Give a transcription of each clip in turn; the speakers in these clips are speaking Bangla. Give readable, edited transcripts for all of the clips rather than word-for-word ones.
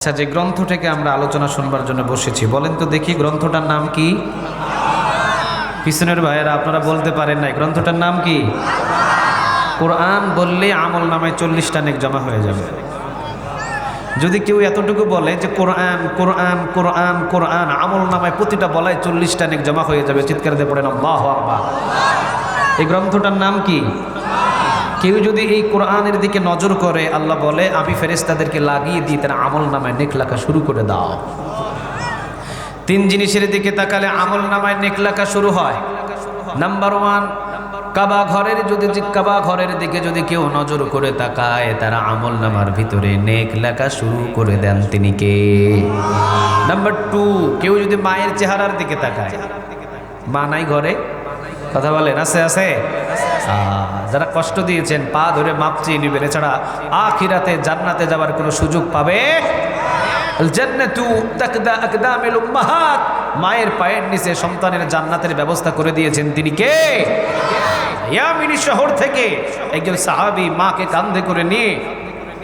আচ্ছা, যে গ্রন্থ থেকে আমরা আলোচনা শুনবার জন্য বসেছি, বলেন তো দেখি গ্রন্থটার নাম কি? পিছনের ভাইয়েরা আপনারা বলতে পারেন নাই, গ্রন্থটার নাম কি? কোরআন বললে আমল নামায় 40টা নেক জমা হয়ে যাবে। যদি কেউ এতটুকু বলে যে কোরআন কোরআন কোরআন কোরআন, আমল নামায় প্রতিটা বলায় 40টা নেক জমা হয়ে যাবে, চিৎকার দিয়ে পড়েন আল্লাহু আকবার। এই গ্রন্থটার নাম কি? কেউ যদি এই কোরআনের দিকে নজর করে, আল্লাহ বলে আমি ফেরেশতাদেরকে লাগিয়ে দিই তার আমল নামায় নেক লেখা শুরু করে দাও। 3 জিনিসের দিকে তাকালে আমল নামায় নেক লেখা শুরু হয়। নাম্বার 1, কাবা ঘরের দিকে যদি কেউ নজর করে তাকায়, তারা আমল নামার ভিতরে নেক লেখা শুরু করে দেন, তিনি কে? নাম্বার 2, কেউ যদি মায়ের চেহারার দিকে তাকায়, মা নাই ঘরে, কথা বলেন, আছে? যারা কষ্ট দিয়েছেন পা ধরে মাপ চেয়ে নেবেন, এছাড়া আখিরাতে জান্নাতে যাবার কোনো সুযোগ পাবে? জান্নাতু তাকদা আকদামিল উম্মাহাত, মায়ের পায়ের নিচে সন্তানের জান্নাতের ব্যবস্থা করে দিয়েছেন, তিনি কে? ইয়ামিনী শহর থেকে একজন সাহাবী মাকে কাঁধে করে নিয়ে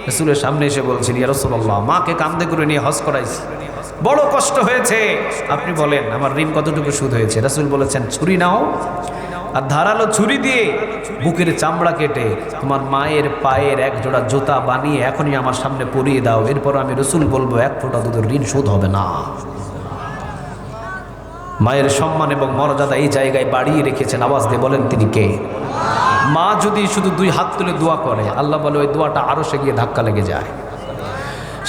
রাসূলের সামনে এসে বলছেন, ইয়া রাসূলুল্লাহ, মাকে কাঁধে করে নিয়ে হজ করাইছি, বড় কষ্ট হয়েছে, আপনি বলেন আমার ঋণ কতটুকু সুদ হয়েছে? রাসূল বলেছেন, ছুরি নাও আর ধারালো ছুরি দিয়ে বুকের চামড়া কেটে তোমার মায়ের পায়ের এক জোড়া জুতা বানিয়ে এখনই আমার সামনে পরিয়ে দাও, এরপর আমি রাসূল বলবো 1 ফোঁটা দুধের ঋণ শোধ হবে না। মায়ের সম্মান এবং মর্যাদা এই জায়গায় বাড়িয়ে রেখেছেন, আওয়াজ দিয়ে বলেন তিনি কে? মা যদি শুধু 2 হাত তুলে দোয়া করে, আল্লাহ বলে ওই দোয়াটা আরশে গিয়ে ধাক্কা লেগে যায়।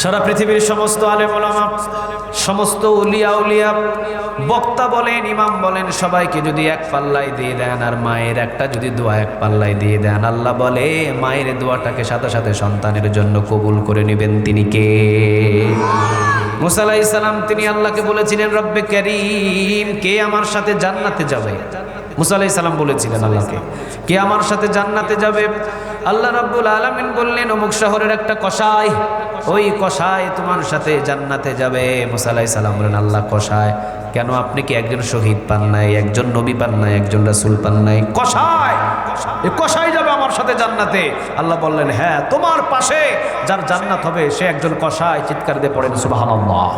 সারা পৃথিবীর সমস্ত আলেম ওলামা, সমস্ত উলিয়া বক্তা বলেন, ইমাম বলেন, সবাইকে যদি 1 পাল্লায় দিয়ে দেন আর মায়ের একটা যদি দোয়া 1 পাল্লায় দিয়ে দেন, আল্লাহ বলে মায়ের দোয়াটাকে সাথে সাথে সন্তানের জন্য কবুল করে নেবেন, তিনি কে? মুসা আলাইহিস সালাম তিনি আল্লাহকে বলেছিলেন, রব্বে কারীম, কে আমার সাথে জান্নাতে যাবে? মুসা আলাইহিস সালাম বলেছিলেন আল্লাহকে, কে আমার সাথে জান্নাতে যাবে? আল্লাহ রাব্বুল আলামিন বললেন, অমুক শহরের একটা কসাই, ওই কসাই তোমার সাথে জান্নাতে যাবে। মুসা আলাইহিস সালাম বলেন, আল্লাহ কসাই কেন? আপনি কি একজন শহীদ পান নাই, একজন নবী পান নাই, একজন রাসূল পান নাই? কসাই যাবে আমার সাথে জান্নাতে? আল্লাহ বললেন, হ্যাঁ, তোমার পাশে যার জান্নাত হবে সে একজন কসাই। চিৎকার দিয়ে পড়েন সুবহানাল্লাহ।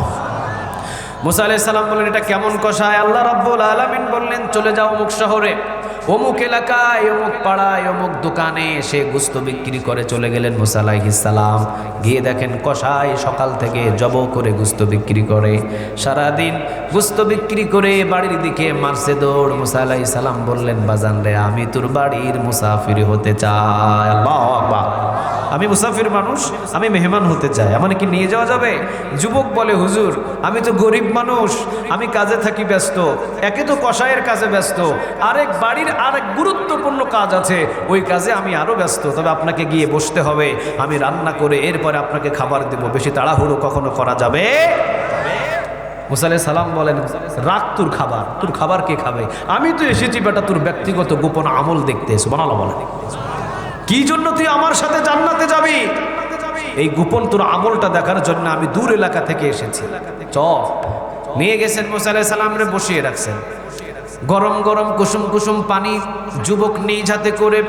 মুসা আলাইহিস সালাম বললেন, এটা কেমন কসাই? আল্লাহ রাব্বুল আলামিন বললেন, চলে যাও অমুক শহরে, অমুক এলাকায়, অমুক পাড়ায়, অমুক দোকানে সে গোশত বিক্রি করে। চলে গেলেন মুসা আলাইহিস সালাম, গিয়ে দেখেন কসাই সকাল থেকে জব করে গোশত বিক্রি করে, সারাদিন গোশত বিক্রি করে বাড়ির দিকে মারছে দৌড়। মুসা আলাইহিস সালাম বললেন, বাজান রে, আমি তোর বাড়ির মুসাফির হতে চাই। আল্লাহু আকবার। আমি মুসাফির মানুষ, আমি মেহমান হতে চাই, আমার কি নিয়ে যাওয়া যাবে? যুবক বলে, হুজুর আমি তো গরিব মানুষ, আমি কাজে থাকি ব্যস্ত, একে তো কসাইয়ের কাজে ব্যস্ত, আরেক বাড়ির আরেক গুরুত্বপূর্ণ কাজ আছে, ওই কাজে আমি আরো ব্যস্ত, তবে আপনাকে গিয়ে বসতে হবে, আমি রান্না করে এরপরে আপনাকে খাবার দেব, বেশি তাড়াহুড়ো কখনো করা যাবে? মুসা আলাইহিস সালাম বলেন, রাখ তোর খাবার কে খাবে? আমি তো এসেছি বেটা তোর ব্যক্তিগত গোপন আমল দেখতে। সুবহানাল্লাহ বলেন। কি জন্য তুই আমার সাথে জান্নাতে যাবি? এই গোপন তোর আমলটা দেখার জন্য আমি দূর এলাকা থেকে এসেছি। চল, নিয়ে গেছেন মুসা আলাইহিস সালামরে বসিয়ে রাখছেন, গরম গরম কুসুম কুসুম পানি যুবক নিজ হাতে করে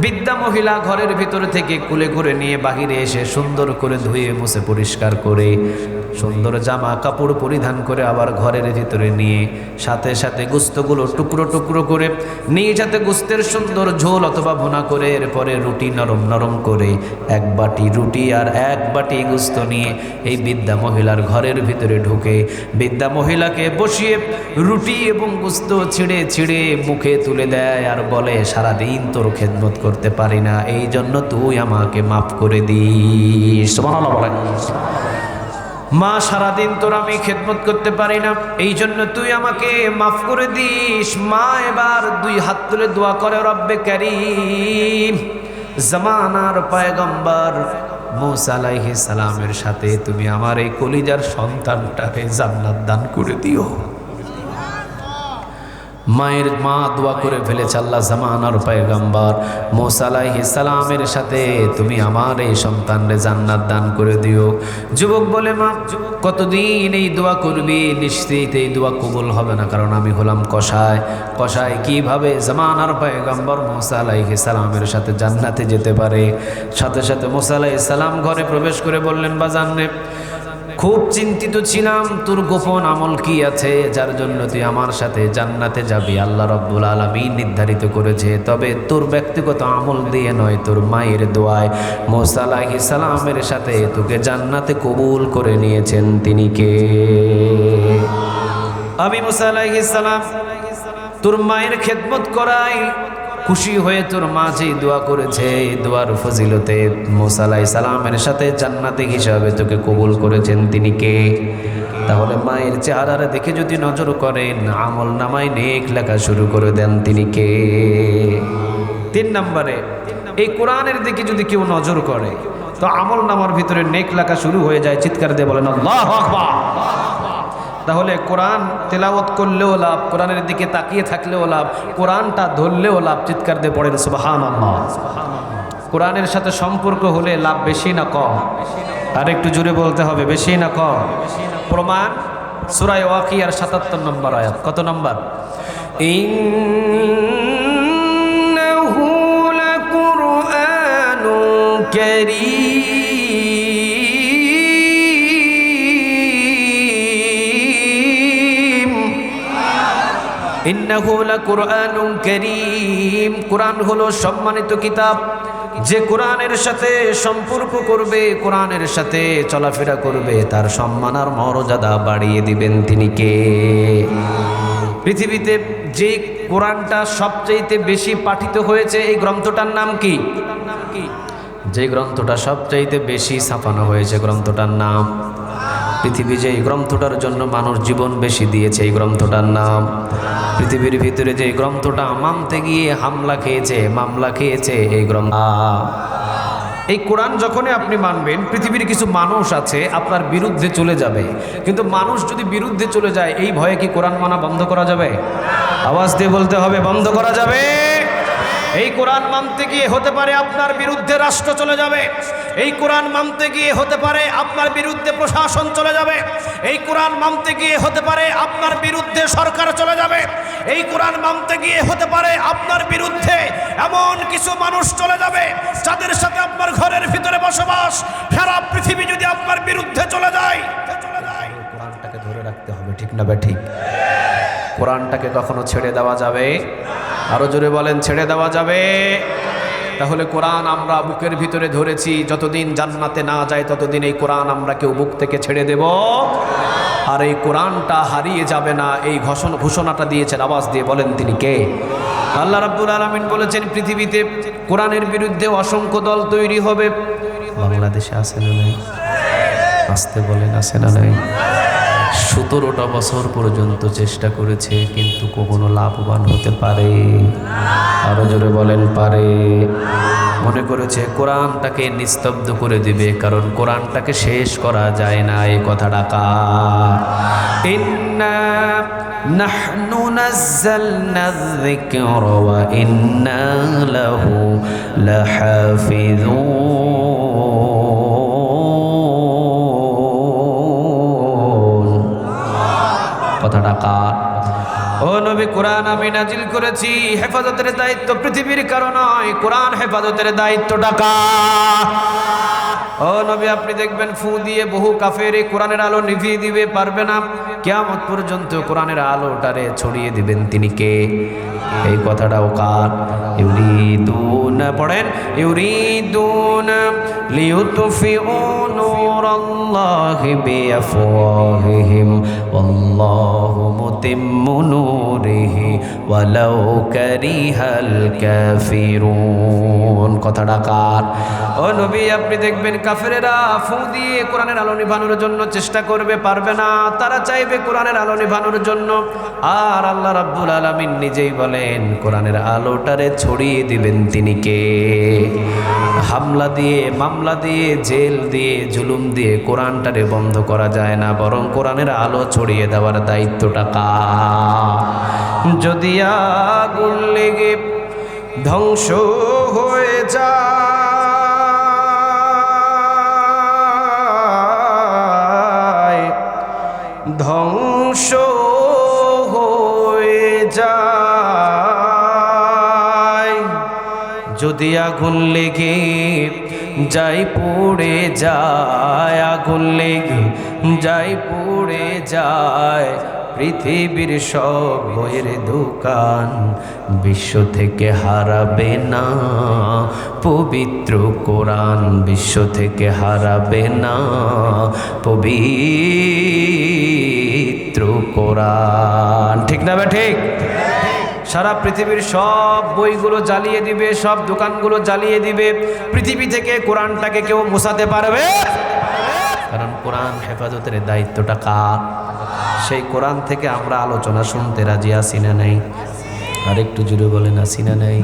বৃদ্ধা মহিলা ঘরের ভিতর থেকে কুলে করে নিয়ে বাহিরে এসে সুন্দর করে ধুয়ে মুছে পরিষ্কার করে সুন্দর জামা কাপড় পরিধান করে আবার ঘরের ভিতরে নিয়ে সাথে সাথে গোশতগুলো টুকরো টুকরো করে নিজ হাতে গোশতের সুন্দর ঝোল অথবা ভুনা করে এরপরে রুটি নরম নরম করে 1 বাটি রুটি আর 1 বাটি গোশত নিয়ে এই বৃদ্ধা মহিলার ঘরের ভিতরে ঢুকে বৃদ্ধা মহিলাকে বসিয়ে রুটি এবং গোশত ছিঁড়ে ছিঁড়ে মুখে তুলে দেয় আর বলে, সারাদিন তোর খেদমত করতে পারি না, এই জন্য তুই আমাকে মাফ করে দিস। সুবহানাল্লাহ বলেন। মা, সারাদিন তোর আমি খেদমত করতে পারি না, এই জন্য তুই আমাকে মাফ করে দিস। মা এবার 2 হাত তুলে দোয়া করে, রব্বে কারীম, জামানার পয়গম্বর মুসা আলাইহিস সালামের সাথে তুমি আমার এই কলিজার সন্তানটাকে জান্নাত দান করে দিও। মায়ের মা দোয়া করে ফেলেছে, আল্লাহ জামানার পয়গম্বর মুসা আলাইহিস সালামের সাথে তুমি আমার এই সন্তানরে জান্নাত দান করে দিও। যুবক বলে, মা কতদিন এই দোয়া করবি? নিশ্চিত এই দোয়া কবুল হবে না, কারণ আমি হলাম কসাই কিভাবে জামানার পয়গম্বর মুসা আলাইহিস সালামের সাথে জান্নাতে যেতে পারে? সাথে সাথে মুসা আলাইহিস সালাম ঘরে প্রবেশ করে বললেন, বাজান রে, খুব চিন্তিত ছিলাম তোর গোপন আমল কি আছে যার জন্য তুই আমার সাথে জান্নাতে যাবি। আল্লাহ রাব্বুল আলামিন নির্ধারিত করেছে, তবে তোর ব্যক্তিগত আমল দিয়ে নয়, তোর মায়ের দোয়ায় মুসা আলাইহিস সালামের সাথে তোকে জান্নাতে কবুল করে নিয়েছেন। তিনি কে? আমি মুসা আলাইহিস সালাম তোর মায়ের খেদমত করাই খুশি হয়ে তোর মা যেই দোয়া করেছে, দোয়ার ফজিলতে মুসা আলাইহিস সালামের সাথে জান্নাতি হিসাবে তোকে কবুল করেছেন। তিনি কে? তাহলে মায়ের চেহারা দেখে যদি নজর করেন, আমল নামায় নেক লেখা শুরু করে দেন। তিনি কে? 3 নম্বরে, এই কোরআনের দিকে যদি কেউ নজর করে তো আমল নামার ভিতরে নেক লেখা শুরু হয়ে যায়। চিৎকার দিয়ে বলেন আল্লাহু আকবার। তাহলে কোরআন তেলাওয়াত করলেও লাভ, কোরআনের দিকে তাকিয়ে থাকলেও লাভ, কোরআনটা ধরলেও লাভ। চিৎকার দিয়ে পড়েন সুবহানাল্লাহ। কোরআনের সাথে সম্পর্ক হলে লাভ বেশি না কম? আর একটু জোরে বলতে হবে, বেশি না কম? প্রমাণ সূরা ওয়াকিয়ার ৭৭ নম্বর আয়াত। কত নম্বর? ইন্নাহু লাকুরআনুন কারীম। ইন্নাহু লাকুরআনুন কারীম। কোরআন হলো সম্মানিত কিতাব। যে কোরআনের সাথে সম্পর্ক করবে, কোরআনের সাথে চলাফেরা করবে, তার সম্মান আর মর্যাদা বাড়িয়ে দিবেন। তিনি কে? পৃথিবীতে যে কোরআনটা সবচেয়ে বেশি পাঠিত হয়েছে, এই গ্রন্থটার নাম কি? যে গ্রন্থটা সবচেয়ে বেশি ছাপানো হয়েছে, গ্রন্থটার নাম? পৃথিবী যে গ্রন্থটার জন্য মানুষ জীবন বেশি দিয়েছে, এই গ্রন্থটার নাম? পৃথিবীর ভিতরে যে গ্রন্থটা মানতে গিয়ে হামলা খেয়েছে, মামলা খেয়েছে, এই গ্রন্থ। এই কোরআন যখনই আপনি মানবেন, পৃথিবীর কিছু মানুষ আছে আপনার বিরুদ্ধে চলে যাবে, কিন্তু মানুষ যদি বিরুদ্ধে চলে যায় এই ভয়ে কি কোরআন মানা বন্ধ করা যাবে? আওয়াজ দিয়ে বলতে হবে, বন্ধ করা যাবে। এই কোরআন মানতে গিয়ে হতে পারে আপনার বিরুদ্ধে রাষ্ট্র চলে যাবে, এই কোরআন মানতে গিয়ে হতে পারে আপনার বিরুদ্ধে প্রশাসন চলে যাবে, এই কোরআন মানতে গিয়ে হতে পারে আপনার বিরুদ্ধে সরকার চলে যাবে, এই কোরআন মানতে গিয়ে হতে পারে আপনার বিরুদ্ধে এমন কিছু মানুষ চলে যাবে যাদের সাথে আপনার ঘরের ভিতরে বসবাস, সারা পৃথিবী যদি আপনার বিরুদ্ধে চলে যায়। কোরআনটাকে ধরে রাখতে হবে, ঠিক না ঠিক? কোরআনটাকে কখনো ছেড়ে দেওয়া যাবে? আরো জোরে বলেন, ছেড়ে দেওয়া যাবে? তাহলে কোরআন আমরা বুকের ভিতরে ধরেছি, যতদিন জান্নাতে না যায় ততদিন এই কোরআন আমরা কেউ বুক থেকে ছেড়ে দেব। আর এই কোরআনটা হারিয়ে যাবে না, এই ঘোষণাটা দিয়েছেন। আওয়াজ দিয়ে বলেন তিনি কে? আল্লাহ রাব্বুল আলামিন বলেছেন পৃথিবীতে কোরআনের বিরুদ্ধে অসংখ্য দল তৈরি হবে। বাংলাদেশে আছে না নাই? আসতে বলেন, আছে না নাই? 17টা বছর পর্যন্ত চেষ্টা করেছে, কিন্তু কখনো লাভবান হতে পারে? আরো জোরে বলেন পারে? মনে করেছে কোরআনটাকে নিস্তব্ধ করে দিবে, কারণ কোরআনটাকে শেষ করা যায় না। এই কথাটা কার? ইন্না নাহনু নাযালনা যিকরা ওয়া ইন্না লাহু লাহাফিজুন। কথাটা কার? ও নবী, কোরআন আমি নাজিল করেছি, হেফাজতের দায়িত্ব পৃথিবীর কারো নয়, কোরআন হেফাজতের দায়িত্বটা কার? ও নবী, আপনি দেখবেন ফু দিয়ে বহু কাফের এই কোরআনের আলো নিভিয়ে দিবে, পারবে না। কিয়ামত পর্যন্ত কোরআনের আলোটারে ছড়িয়ে দিবেন। তিনি কে? এই কথাটাও কার? ইউরিদুনা, পড়েন, ইউরিদুনা লিইউতফিউ নূরাল্লাহি বিআফওয়াহিহিম ওয়াল্লাহু মুতিম্মু নূরিহি ওয়ালাউ কারিহাল কাফিরুন। কথাটা কার? ও নবী, আপনি দেখবেন কাফেরেরা ফু দিয়ে কোরআনের আলো নিভানোর জন্য চেষ্টা করবে, পারবে না। তারা চাইবে কোরআনের আলো নিভানোর জন্য, আর আল্লাহ রাব্বুল আলামিন নিজেই বলেন কোরআনের আলোটারে ছড়িয়ে দিবেন। তিনি কে? হামলা দিয়ে, মামলা দিয়ে, জেল দিয়ে, জুলুম দিয়ে কোরআনটারে বন্ধ করা যায় না, বরং কোরআনের আলো ছড়িয়ে দেওয়ার দায়িত্বটা কার? যদি আগুন লেগে ধ্বংস হয়ে যায়, ধ্বংস হয়ে যায়, যদি আগুন লেগে যাই, পড়ে যায়, আগুন লেগে যাই পুড়ে যায় পৃথিবীর সব বইয়ের দোকান, বিশ্ব থেকে হারাবে না পবিত্র কোরআন, বিশ্ব থেকে হারাবে না পবিত্র কোরআন। ঠিক না ঠিক? সারা পৃথিবীর সব বইগুলো জ্বালিয়ে দিবে, সব দোকানগুলো জ্বালিয়ে দিবে, পৃথিবী থেকে কোরআনটাকে কেউ মুছাতে পারবে? কারণ কোরআন হেফাজতের দায়িত্বটা কার? সেই কোরআন থেকে আমরা আলোচনা শুনতে রাজি আছি না নাই? আর একটু জুড়ে বলেন আছি না নাই?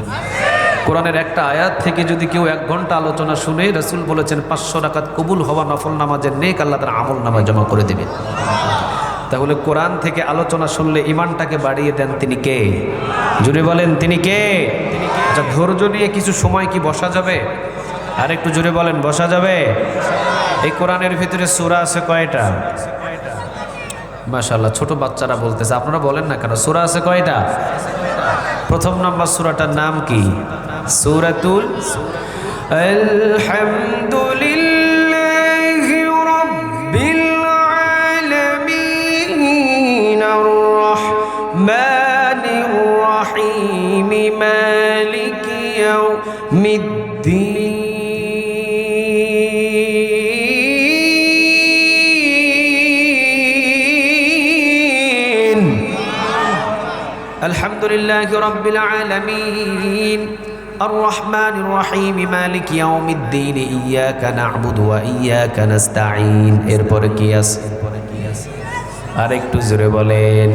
কোরআনের একটা আয়াত থেকে যদি কেউ 1 ঘন্টা আলোচনা শুনে, রাসূল বলেছেন 500 রাকাত কবুল হওয়া নফল নামাজের নেক আল্লাহ তার আমল নামায় জমা করে দেবেন। তাহলে কোরআন থেকে আলোচনা শুনলে ইমানটাকে বাড়িয়ে দেন তিনি কে? জুড়ে বলেন তিনি কে? আচ্ছা, ধৈর্য নিয়ে কিছু সময় কি বসা যাবে? আর একটু জুড়ে বলেন বসা যাবে? এই কোরআনের ভিতরে সূরা আছে কয়টা? মাশাআল্লাহ, ছোট বাচ্চারা বলতেছে, আপনারা বলেন না কেন? সূরা আছে কয়টা? প্রথম নাম্বার সূরাটার নাম কি? সূরাতুল আলহামদুলিল্লাহি রাব্বিল আলামিন আর রাহমানির রহিম মালিকি ইয়াউমিদ্দিন। আলহামদুলিল্লাহি রাব্বিল আলামিন আর রহমানির রহিম মালিকি ইয়াউমিদ্দিন ইয়্যাকা না'বুদু ওয়া ইয়্যাকা নাস্তাঈন। এরপরে কি আছে? আর একটু জোরে বলেন,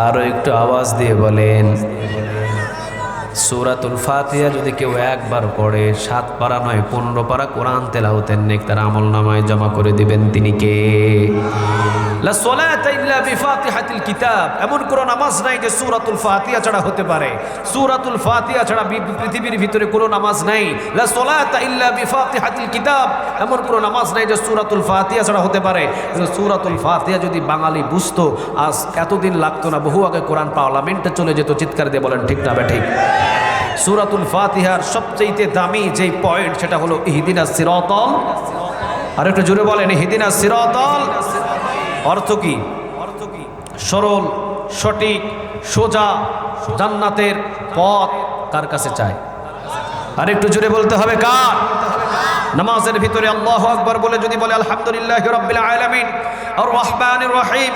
আরো একটু আওয়াজ দিয়ে বলেন। সূরাতুল ফাতিহা যদি কেউ একবার পড়ে, 7 পারা নয় 15 পারা কোরআন তেলাওয়াতের নেক তার আমল নামায় জমা করে দিবেন তিনি কে? লা সালাতা ইল্লা বিফাতিহাতিল কিতাব। এমন কোন নামাজ নাই যে সূরাতুল ফাতিহা ছাড়া হতে পারে। সূরাতুল ফাতিহা ছাড়া পৃথিবীর ভিতরে কোনো নামাজ নাই। লা সালাতা ইল্লা বিফাতিহাতিল কিতাব। এমন কোন নামাজ নাই যে সূরাতুল ফাতিহা ছাড়া হতে পারে। সূরাতুল ফাতিহা যদি বাঙালি বুঝতো, আজ এতদিন লাগতো না, বহু আগে কোরআন পার্লামেন্টে চলে যেত। চিৎকার দিয়ে বলেন ঠিক না ঠিক? সূরাতুল ফাতিহার সবচেয়ে দামি যেই পয়েন্ট সেটা হলো ইহদিনাস সিরাতাল। আর একটু জোরে বলেন ইহদিনাস সিরাতাল। অর্থ কি? সরল, সঠিক, সোজা জান্নাতের পথ কার কাছে চায়? আর একটু জোরে বলতে হবে কার? নামাজের ভিতরে আল্লাহু আকবার বলে যদি বলে আলহামদুলিল্লাহি রাব্বিল আলামিন আর রহমানির রহিম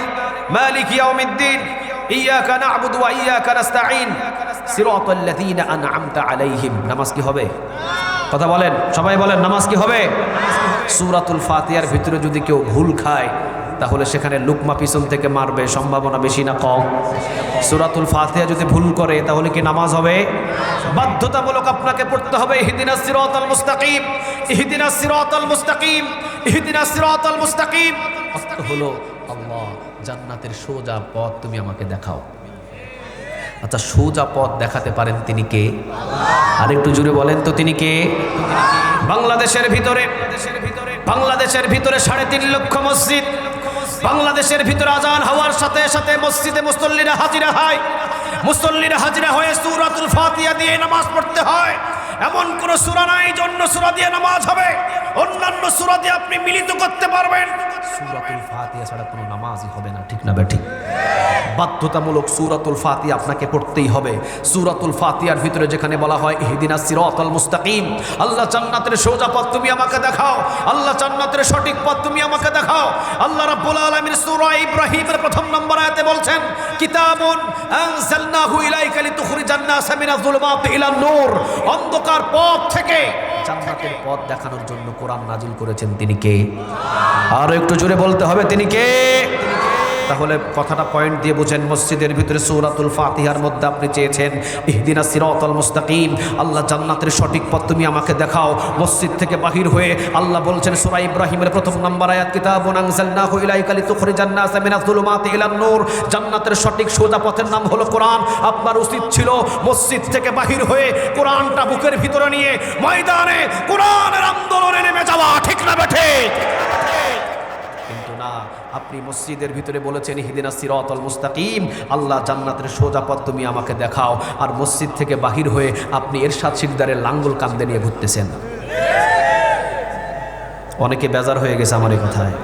মালিকি ইয়াউমিদ্দিন ইয়্যাকা না'বুদু ওয়া ইয়্যাকা নাস্তাঈন সিরাতাল লাযীনা আন'আমতা আলাইহিম, নামাজ কি হবে? কথা বলেন, সবাই বলেন, নামাজ কি হবে? সূরাতুল ফাতিহার ভিতরে যদি কেউ ভুল খায় তাহলে সেখানে লুকমা পিছন থেকে মারবে, সম্ভাবনা বেশি না কম? সূরাতুল ফাতিহা যদি ভুল করে তাহলে কি নামাজ হবে? বাধ্যতামূলক আপনাকে পড়তে হবে ইহদিনাস সিরাতাল মুস্তাকিম, ইহদিনাস সিরাতাল মুস্তাকিম, ইহদিনাস সিরাতাল মুস্তাকিম। অর্থ হলো আল্লাহ জান্নাতের সোজা পথ তুমি আমাকে দেখাও। আচ্ছা, সোজা পথ দেখাতে পারেন তিনি কে? আর একটু জুড়ে বলেন তো তিনি কে? বাংলাদেশের ভিতরে 3.5 লক্ষ মসজিদ। বাংলাদেশের ভিতরে আজান হওয়ার সাথে সাথে মসজিদে মুসল্লিরা হাজিরা হয়। মুসল্লিরা হাজিরা হয়ে সূরাতুল ফাতিহা দিয়ে নামাজ পড়তে হয়। এমন কোন সূরা নাই জন্য সূরা দিয়ে নামাজ হবে, অন্যান্য সূরা দিয়ে আপনি মিলিত করতে পারবেন। সূরাতুল ফাতিহা ছাড়া কোনো নামাজই হবে না। ঠিক না ঠিক? বাধ্যতামূলক সূরাতুল ফাতিহা আপনাকে পড়তেই হবে। সূরাতুল ফাতিহার ভিতরে যেখানে বলা হয় ইহদিনাস সিরাতাল মুস্তাকিম, আল্লাহ জান্নাতের সোজা পথ তুমি আমাকে দেখাও, আল্লাহ জান্নাতের সঠিক পথ তুমি আমাকে দেখাও। আল্লাহ রাব্বুল আলামিন সূরা ইব্রাহিমের 1 নম্বর আয়াতে বলছেন কিতাবুন আনজালনাহু ইলাইকা লিতুখরিজান নাসা মিনাজ যুলুমাতি ইলান নূর। অন্ধকার পথ থেকে জান্নাতের পথ দেখানোর জন্য কোরআন নাজিল করেছেন তিনি কে? আর একটু জোরে বলতে হবে তিনি কে? তাহলে কথাটা পয়েন্ট দিয়ে বুঝেন। মসজিদের ভিতরে সূরাতুল ফাতিহার মধ্যে আপনি চেয়েছেন ইহদিনাস সিরাতাল মুস্তাকিম, আল্লাহ জান্নাতের সঠিক পথ তুমি আমাকে দেখাও। মসজিদ থেকে বাহির হয়ে আল্লাহ বলছেন সূরা ইব্রাহিমের 1 নম্বর আয়াত কিতাবুন আনজালনাহু ইলাইকা লিতুখরিজান নাসা মিনাজ যুলুমাতি ইলান নূর। জান্নাতের সঠিক সোজা পথের নাম হলো কোরআন। আপনার উচিত ছিল মসজিদ থেকে বাহির হয়ে কোরআনটা বুকের ভিতরে নিয়ে ময়দানে কোরআনের আন্দোলনে নেমে যাওয়া। ঠিক না বেঠে? কিন্তু না, আপনি মসজিদের ভিতরে বলেছেন ইহদিনাস সিরাতাল মুস্তাকিম, আল্লাহ জান্নাতের সোজা পথ তুমি আমাকে দেখাও, আর মসজিদ থেকে বাহির হয়ে আপনি এরশাদ শিকদারের লাঙ্গল কান্দে নিয়ে ঘুরতেছেন। অনেকে বেজার হয়ে গেছে আমার এই কথায়।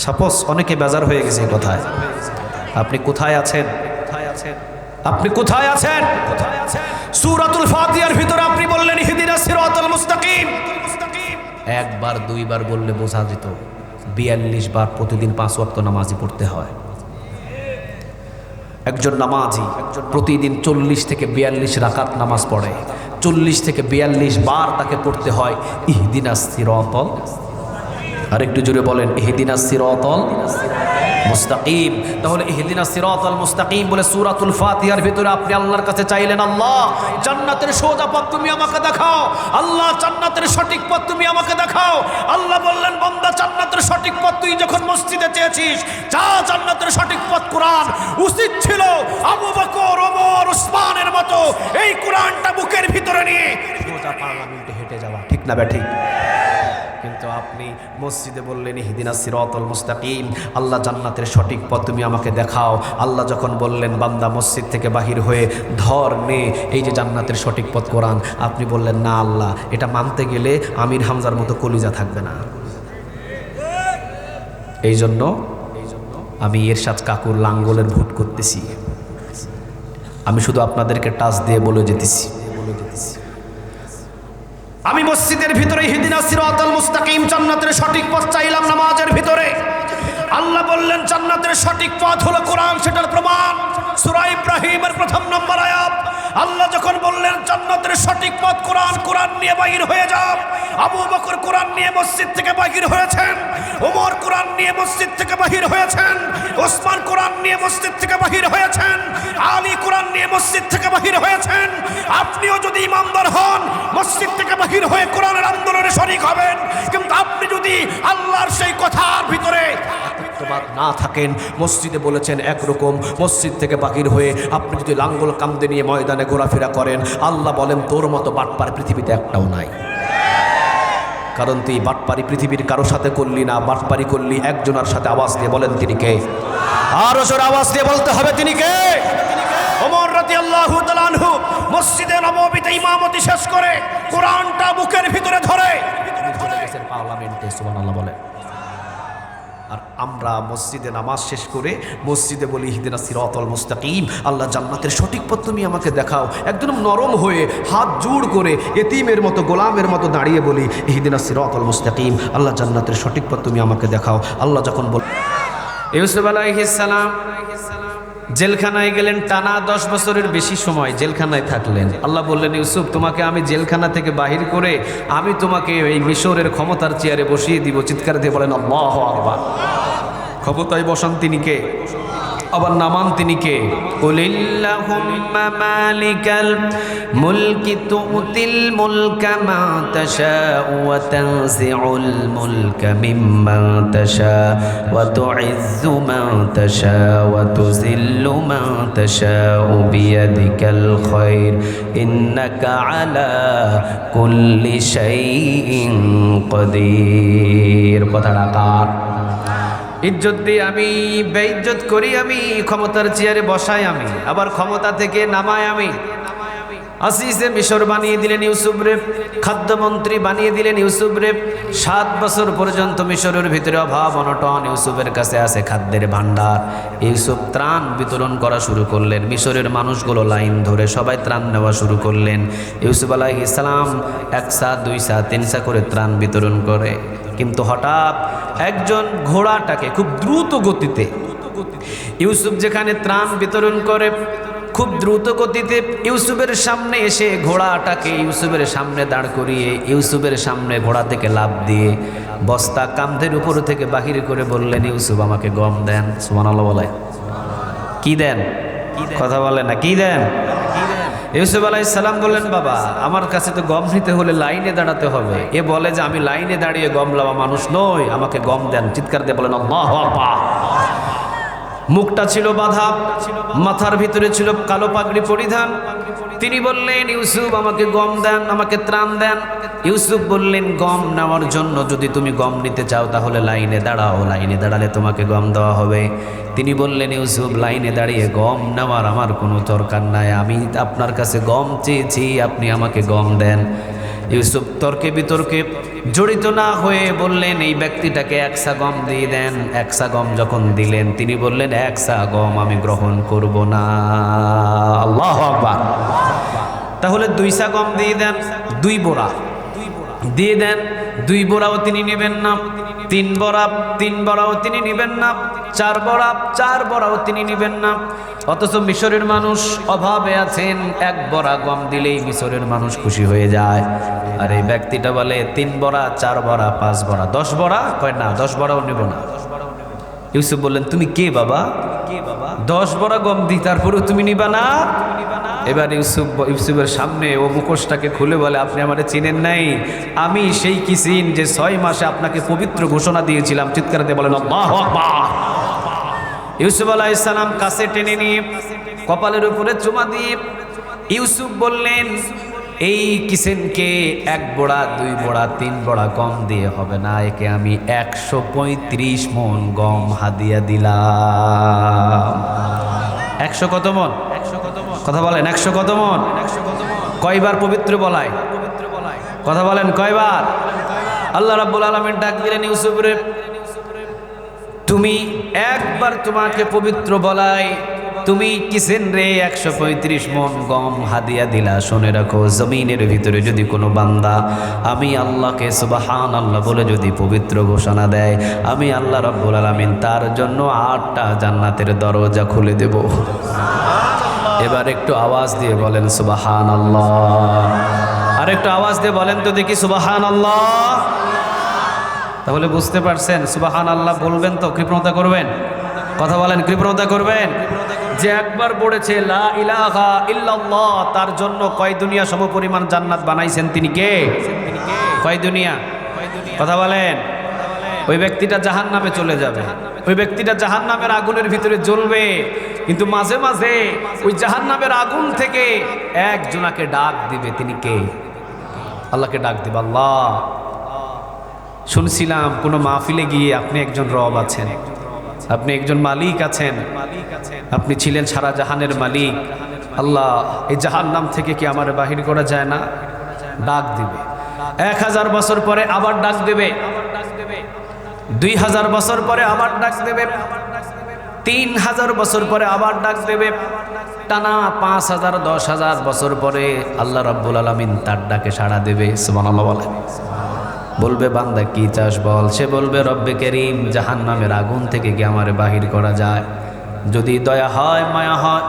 সাপোজ অনেকে বেজার হয়ে গেছে এই কথায়। আপনি কোথায় আছেন? আপনি কোথায় আছেন? সূরাতুল ফাতিহার ভিতরে আপনি বললেন ইহদিনাস সিরাতাল মুস্তাকিম, একবার দুইবার বললে বোঝা যেত। 42 বার প্রতিদিন 5 ওয়াক্ত নামাজি পড়তে হয়। একজন নামাজি প্রতিদিন 40 থেকে 42 রাকাত নামাজ পড়ে। 40 থেকে 42 বার তাকে পড়তে হয় ইহদিনাস সিরাতাল, আর একটু জোরে বলেন ইহদিনাস সিরাতাল মুস্তাকিম। তাহলে ইহদিনাস সিরাতাল মুস্তাকিম বলে সূরাতুল ফাতিহার ভিতরে আপনি আল্লাহর কাছে চাইলেন, আল্লাহ জান্নাতের সোজা পথ তুমি আমাকে দেখাও, আল্লাহ জান্নাতের সঠিক পথ তুমি আমাকে দেখাও। আল্লাহ বললেন, বান্দা জান্নাতের সঠিক পথ তুই যখন মসজিদে চেয়েছিস, যা জান্নাতের সঠিক পথ কোরআন। উচিত ছিল আবু বকর, ওমর, উসমানের মতো এই কোরআনটা বুকের ভিতরে নিয়ে সোজা পার্লামেন্টে হেঁটে যাওয়া, ঠিক না ঠিক? কিন্তু আপনি মসজিদে বললেন ইহদিনাস সিরাতাল মুস্তাকিম, আল্লাহ জান্নাতের সঠিক পথ তুমি আমাকে দেখাও। আল্লাহ যখন বললেন বান্দা মসজিদ থেকে বাহির হয়ে ধর নে এই যে জান্নাতের সঠিক পথ কোরআন, আপনি বললেন না আল্লাহ, এটা মানতে গেলে আমির হামজার মতো কলিজা থাকবে না। এই জন্য আমি এরশাদ কাকুর লাঙ্গলের ভোট করতেছি। আমি শুধু আপনাদেরকে টাচ দিয়ে বলে যেতেছি, আমি মসজিদের ভিতরে ইহদিনাস সিরাতাল মুস্তাকিম জান্নাতের সঠিক পথ চাইলাম নামাজের ভিতরে। আল্লাহ বললেন জান্নাতের সঠিক পথ হলো কোরআন, সেটার প্রমাণ সূরা ইব্রাহিমের 1 নম্বর আয়াত। আল্লাহ যখন বললেন জান্নাতের সঠিক পথ কোরআন, কোরআন নিয়ে বাহির হয়ে যাও। আবু বকর কোরআন নিয়ে মসজিদ থেকে বাহির হয়েছেন, ওমর কোরআন নিয়ে মসজিদ থেকে বাহির হয়েছেন, ওসমান কোরআন নিয়ে মসজিদ থেকে বাহির হয়েছেন, আলী কোরআন নিয়ে মসজিদ থেকে বাহির হয়েছেন। আপনিও যদি ইমানদার হন মসজিদ থেকে বাহির হয়ে কোরআনের আন্দোলনে শরীক হবেন, কিন্তু আপনি যদি আল্লাহর সেই কথার ভিতরে না থাকেন, মসজিদে বলেছেন একরকম, মসজিদ থেকে বাহির হয়ে আপনি যদি লাঙ্গল কান্দে নিয়ে ময়দানে ঘোরাফেরা করেন, আল্লাহ বলেন তোর মতো বাটপার পৃথিবীতে একটাও নাই। কারণ তুই বাটপারি পৃথিবীর কারো সাথে করলি না, বাটপারি করলি একজনের সাথে। আওয়াজ দিয়ে বলেন তিনি কে? আরো জোরে আওয়াজ দিয়ে বলতে হবে তিনি কে? ওমর রাদিয়াল্লাহু তাআলা আনহু মসজিদে নববীতে ইমামতি শেষ করে কোরআনটা বুকের ভিতরে ধরে পার্লামেন্টে, সুবহানাল্লাহ বলে। আর আমরা মসজিদে নামাজ শেষ করে মসজিদে বলি ইহদিনাস সিরাতাল মুস্তাকিম, আল্লাহ জান্নাতের সঠিক পথ তুমি আমাকে দেখাও। একদম নরম হয়ে হাত জোড় করে এতিমের মতো গোলামের মতো দাঁড়িয়ে বলি ইহদিনাস সিরাতাল মুস্তাকিম, আল্লাহ জান্নাতের সঠিক পথ তুমি আমাকে দেখাও। আল্লাহ যখন বল ইউসুফ আলাইহিস সালাম জেলখানায় গেলেন, টানা 10 বছরের বেশি সময় জেলখানায় থাকলেন। আল্লাহ বললেন ইউসুফ তোমাকে আমি জেলখানা থেকে বাহির করে আমি তোমাকে এই মিশরের ক্ষমতার চেয়ারে বসিয়ে দিব। চিৎকার দিয়ে বলেন আল্লাহু আকবার। ক্ষমতায় বসান তিনি কে? আবার নামান তিনি কে? কুলিল্লাহুম্মা মালিকাল মুলকি তুতিল মুলকা মা তাশাউ ওয়া তানজিউল মুলকা মিম্মা তাশাউ ওয়া তুইজ্জু মা তাশাউ ওয়া তুযিল্লু মা তাশাউ বিয়াদিকাল খায়র ইন্নাকা আলা কুল্লি শাইইন কাদির। কথাটা কার? ইজ্জত দিয়ে আমি, বেইজ্জত করি আমি, ক্ষমতার চেয়ারে বসাই আমি, আবার ক্ষমতা থেকে নামাই আমি। আসিসে মিশর বানিয়ে দিলেন ইউসুফ রে, খাদ্যমন্ত্রী বানিয়ে দিলেন ইউসুফ রে। 7 বছর পর্যন্ত মিশরের ভিতরে অভাব অনটন, ইউসুফের কাছে আছে খাদ্যের ভান্ডার। ইউসুফ ত্রাণ বিতরণ করা শুরু করলেন, মিশরের মানুষগুলো লাইন ধরে সবাই ত্রাণ নেওয়া শুরু করলেন। ইউসুফ আলাইহিস সালাম 1 সা 2 সা 3 সা করে ত্রাণ বিতরণ করে। কিন্তু হঠাৎ একজন ঘোড়াটাকে খুব দ্রুত গতিতে, ইউসুফ যেখানে ত্রাণ বিতরণ করে খুব দ্রুত গতিতে ইউসুফের সামনে এসে ঘোড়াটাকে ইউসুফের সামনে দাঁড় করিয়ে ইউসুফের সামনে ঘোড়া থেকে লাফ দিয়ে বস্তা কাঁধের উপর থেকে বাহির করে বললেন ইউসুফ আমাকে গম দেন। সুবহানাল্লাহ বলে। কি দেন? কথা বলে না, কি দেন? ইউসুফ আলাইহিস সালাম বললেন বাবা আমার কাছে তো গম নিতে হলে লাইনে দাঁড়াতে হবে। এ বলে যে আমি লাইনে দাঁড়িয়ে গম লাওয়া মানুষ নই, আমাকে গম দেন। চিৎকার দিয়ে বলেন আল্লাহু আকবার। মুখটা ছিল বাঁধা, মাথার ভিতরে ছিল কালো পাগড়ি পরিধান। তিনি বললেন ইউসুফ আমাকে গম দেন, আমাকে ত্রাণ দেন। ইউসুফ বললেন গম নেওয়ার জন্য যদি তুমি গম নিতে চাও তাহলে লাইনে দাঁড়াও, লাইনে দাঁড়ালে তোমাকে গম দেওয়া হবে। তিনি বললেন ইউসুফ লাইনে দাঁড়িয়ে গম নেওয়ার আমার কোনো দরকার নাই, আমি আপনার কাছে গম চেয়েছি, আপনি আমাকে গম দেন। ইউসুফ তর্কে বিতর্কে জড়িত না হয়ে বললেন এই ব্যক্তিটাকে 1 সা গম দিয়ে দেন। 1 সা গম যখন দিলেন তিনি বললেন 1 সা গম আমি গ্রহণ করব না। আল্লাহু আকবার। তাহলে 2 সা গম দিয়ে দেন, 2 বোরা দিয়ে দেন। 2 বোরাও তিনি নেবেন না। 3 বড়াও তিনি নেবেন না। 4 বড়াও তিনি নেবেন না। অথচ মিশরের মানুষ অভাবে আছেন, 1 বড়া গম দিলেই মিশরের মানুষ খুশি হয়ে যায়। আর এই ব্যক্তিটা বলে 3 বড়া, 4 বড়া, 5 বড়া, 10 বড়া। কয় না, 10 বড়াও নেব না। ইউসুফ বললেন তুমি কে বাবা? 10 বড়া গম দিই তারপরেও তুমি নিবা না? এবার ইউসুফের সামনে ও মুখোশটাকে খুলে বলে আপনি আমারে চিনেন নাই? আমি সেই কিসিন যে 6 মাসে আপনাকে পবিত্র ঘোষণা দিয়েছিলাম। চিৎকার দিয়ে বলেন আল্লাহু আকবার। ইউসুফ আলাইহিস সালাম কাছে টেনে নিয়ে কপালের উপরে চুমা দিয়ে ইউসুফ বললেন এই কিসেনকে 1 বড়া, 2 বড়া, 3 বড়া গম দিয়ে হবে না, একে আমি 135 মণ গম হাদিয়া দিলাম। 100 কত মণ? কথা বলেন 100 কত মণ? কয়বার পবিত্র বলায়? কথা বলেন কয়বার? আল্লাহ রাব্বুল আলামিন ডাক দিলেন ইউসুফরে, তুমি একবার তোমাকে পবিত্র বলাই, তুমি কিসেন রে 135 মণ গম হাদিয়া দিলা। শুনে রাখো, জমিনের ভিতরে যদি কোনো বান্দা আমি আল্লাহকে সুবহানাল্লাহ বলে যদি পবিত্র ঘোষণা দেয়, আমি আল্লাহ রাব্বুল আলামিন তার জন্য 8টা জান্নাতের দরজা খুলে দেব। এবার একটু আওয়াজ দিয়ে বলেন সুবহানাল্লাহ। আর একটু আওয়াজ দিয়ে বলেন তো দেখি সুবহানাল্লাহ। তাহলে বুঝতে পারছেন সুবহানাল্লাহ বলবেন তো কৃপণতা করবেন? কথা বলেন কৃপণতা করবেন? যে একবার পড়েছে লা ইলাহা ইল্লাল্লাহ তার জন্য কয় দুনিয়া সমপরিমাণ জান্নাত বানাইছেন তিনি কে? কয় দুনিয়া? কথা বলেন। ওই ব্যক্তিটা জাহান্নামে চলে যাবে, ওই ব্যক্তিটা জাহান্নামের আগুনের ভিতরে জ্বলবে, কিন্তু মাঝে মাঝে ওই জাহান্নামের আগুন থেকে একজনাকে ডাক দিবে। তিনি কে? আল্লাহকে ডাক দিবে। আল্লাহ, শুনছিলাম কোনো মাহফিলে গিয়ে আপনি একজন রব আছেন, আপনি একজন মালিক আছেন, আপনি ছিলেন সারা জাহানের মালিক। আল্লাহ, এই জাহান্নাম থেকে কি আমার বাহির করা যায় না? ডাক দিবে। 1000 বছর পরে আবার ডাক দেবে, 2000 বছর পরে আবার ডাক দেবে, 3000 বছর পরে আবার ডাক দেবে, টানা 5000 10,000 বছর পরে আল্লাহ রাব্বুল আলামিন তার ডাকে সাড়া দেবে। সুবহানাল্লাহ বলেন। বলবে বান্দা কি চাস বল? সে বলবে রব্বে করিম, জাহান্নামের আগুন থেকে কি আমারে বাহির করা যায়? যদি দয়া হয় মায়া হয়,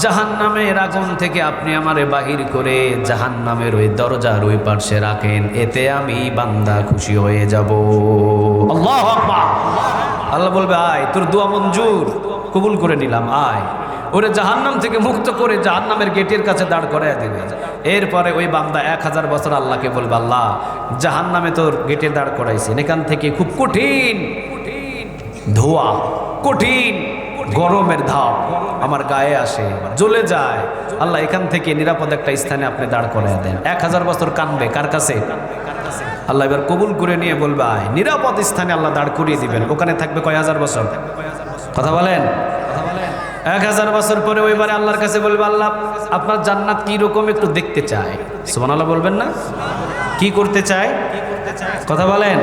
জাহান্নামের আগুন থেকে আপনি আমারে বাহির করে জাহান্নামের ওই দরজার ওই পাশে রাখেন, এতে আমি বান্দা খুশি হয়ে যাব। আল্লাহু আকবার। আল্লাহ বলবে আয়, তোর দোয়া মঞ্জুর, কবুল করে নিলাম, আয়। ওরে জাহান্নাম থেকে মুক্ত করে জাহান্নামের গেটের কাছে দাঁড় করাইয়া দেবে। এরপরে ওই বান্দা 1000 বছর আল্লাহকে বলবে আল্লাহ, জাহান্নামে তোর গেটে দাঁড় করাইছেন, এখান থেকে খুব কঠিন ধোয়া, কঠিন গরমের ধাপ আমার গায়ে আসে, জ্বলে যায়। আল্লাহ, এখান থেকে নিরাপদ একটা স্থানে আপনি দাঁড় করাইয়া দেন। 1000 বছর কানবে কার কাছে? আল্লাহ এবার কবুল করে নিয়ে বলবে আয়, নিরাপদ স্থানে আল্লাহ দাঁড় করিয়ে দিবেন। ওখানে থাকবে কয় হাজার বছর? কথা বলেন। 1000 বছর পরে ওইবারে আল্লাহর কাছে বলবে আল্লাহ, আপনার জান্নাত কি রকম একটু দেখতে চাই। সুবহানাল্লাহ বলবেন না? কি করতে চায়? কথা বলেন।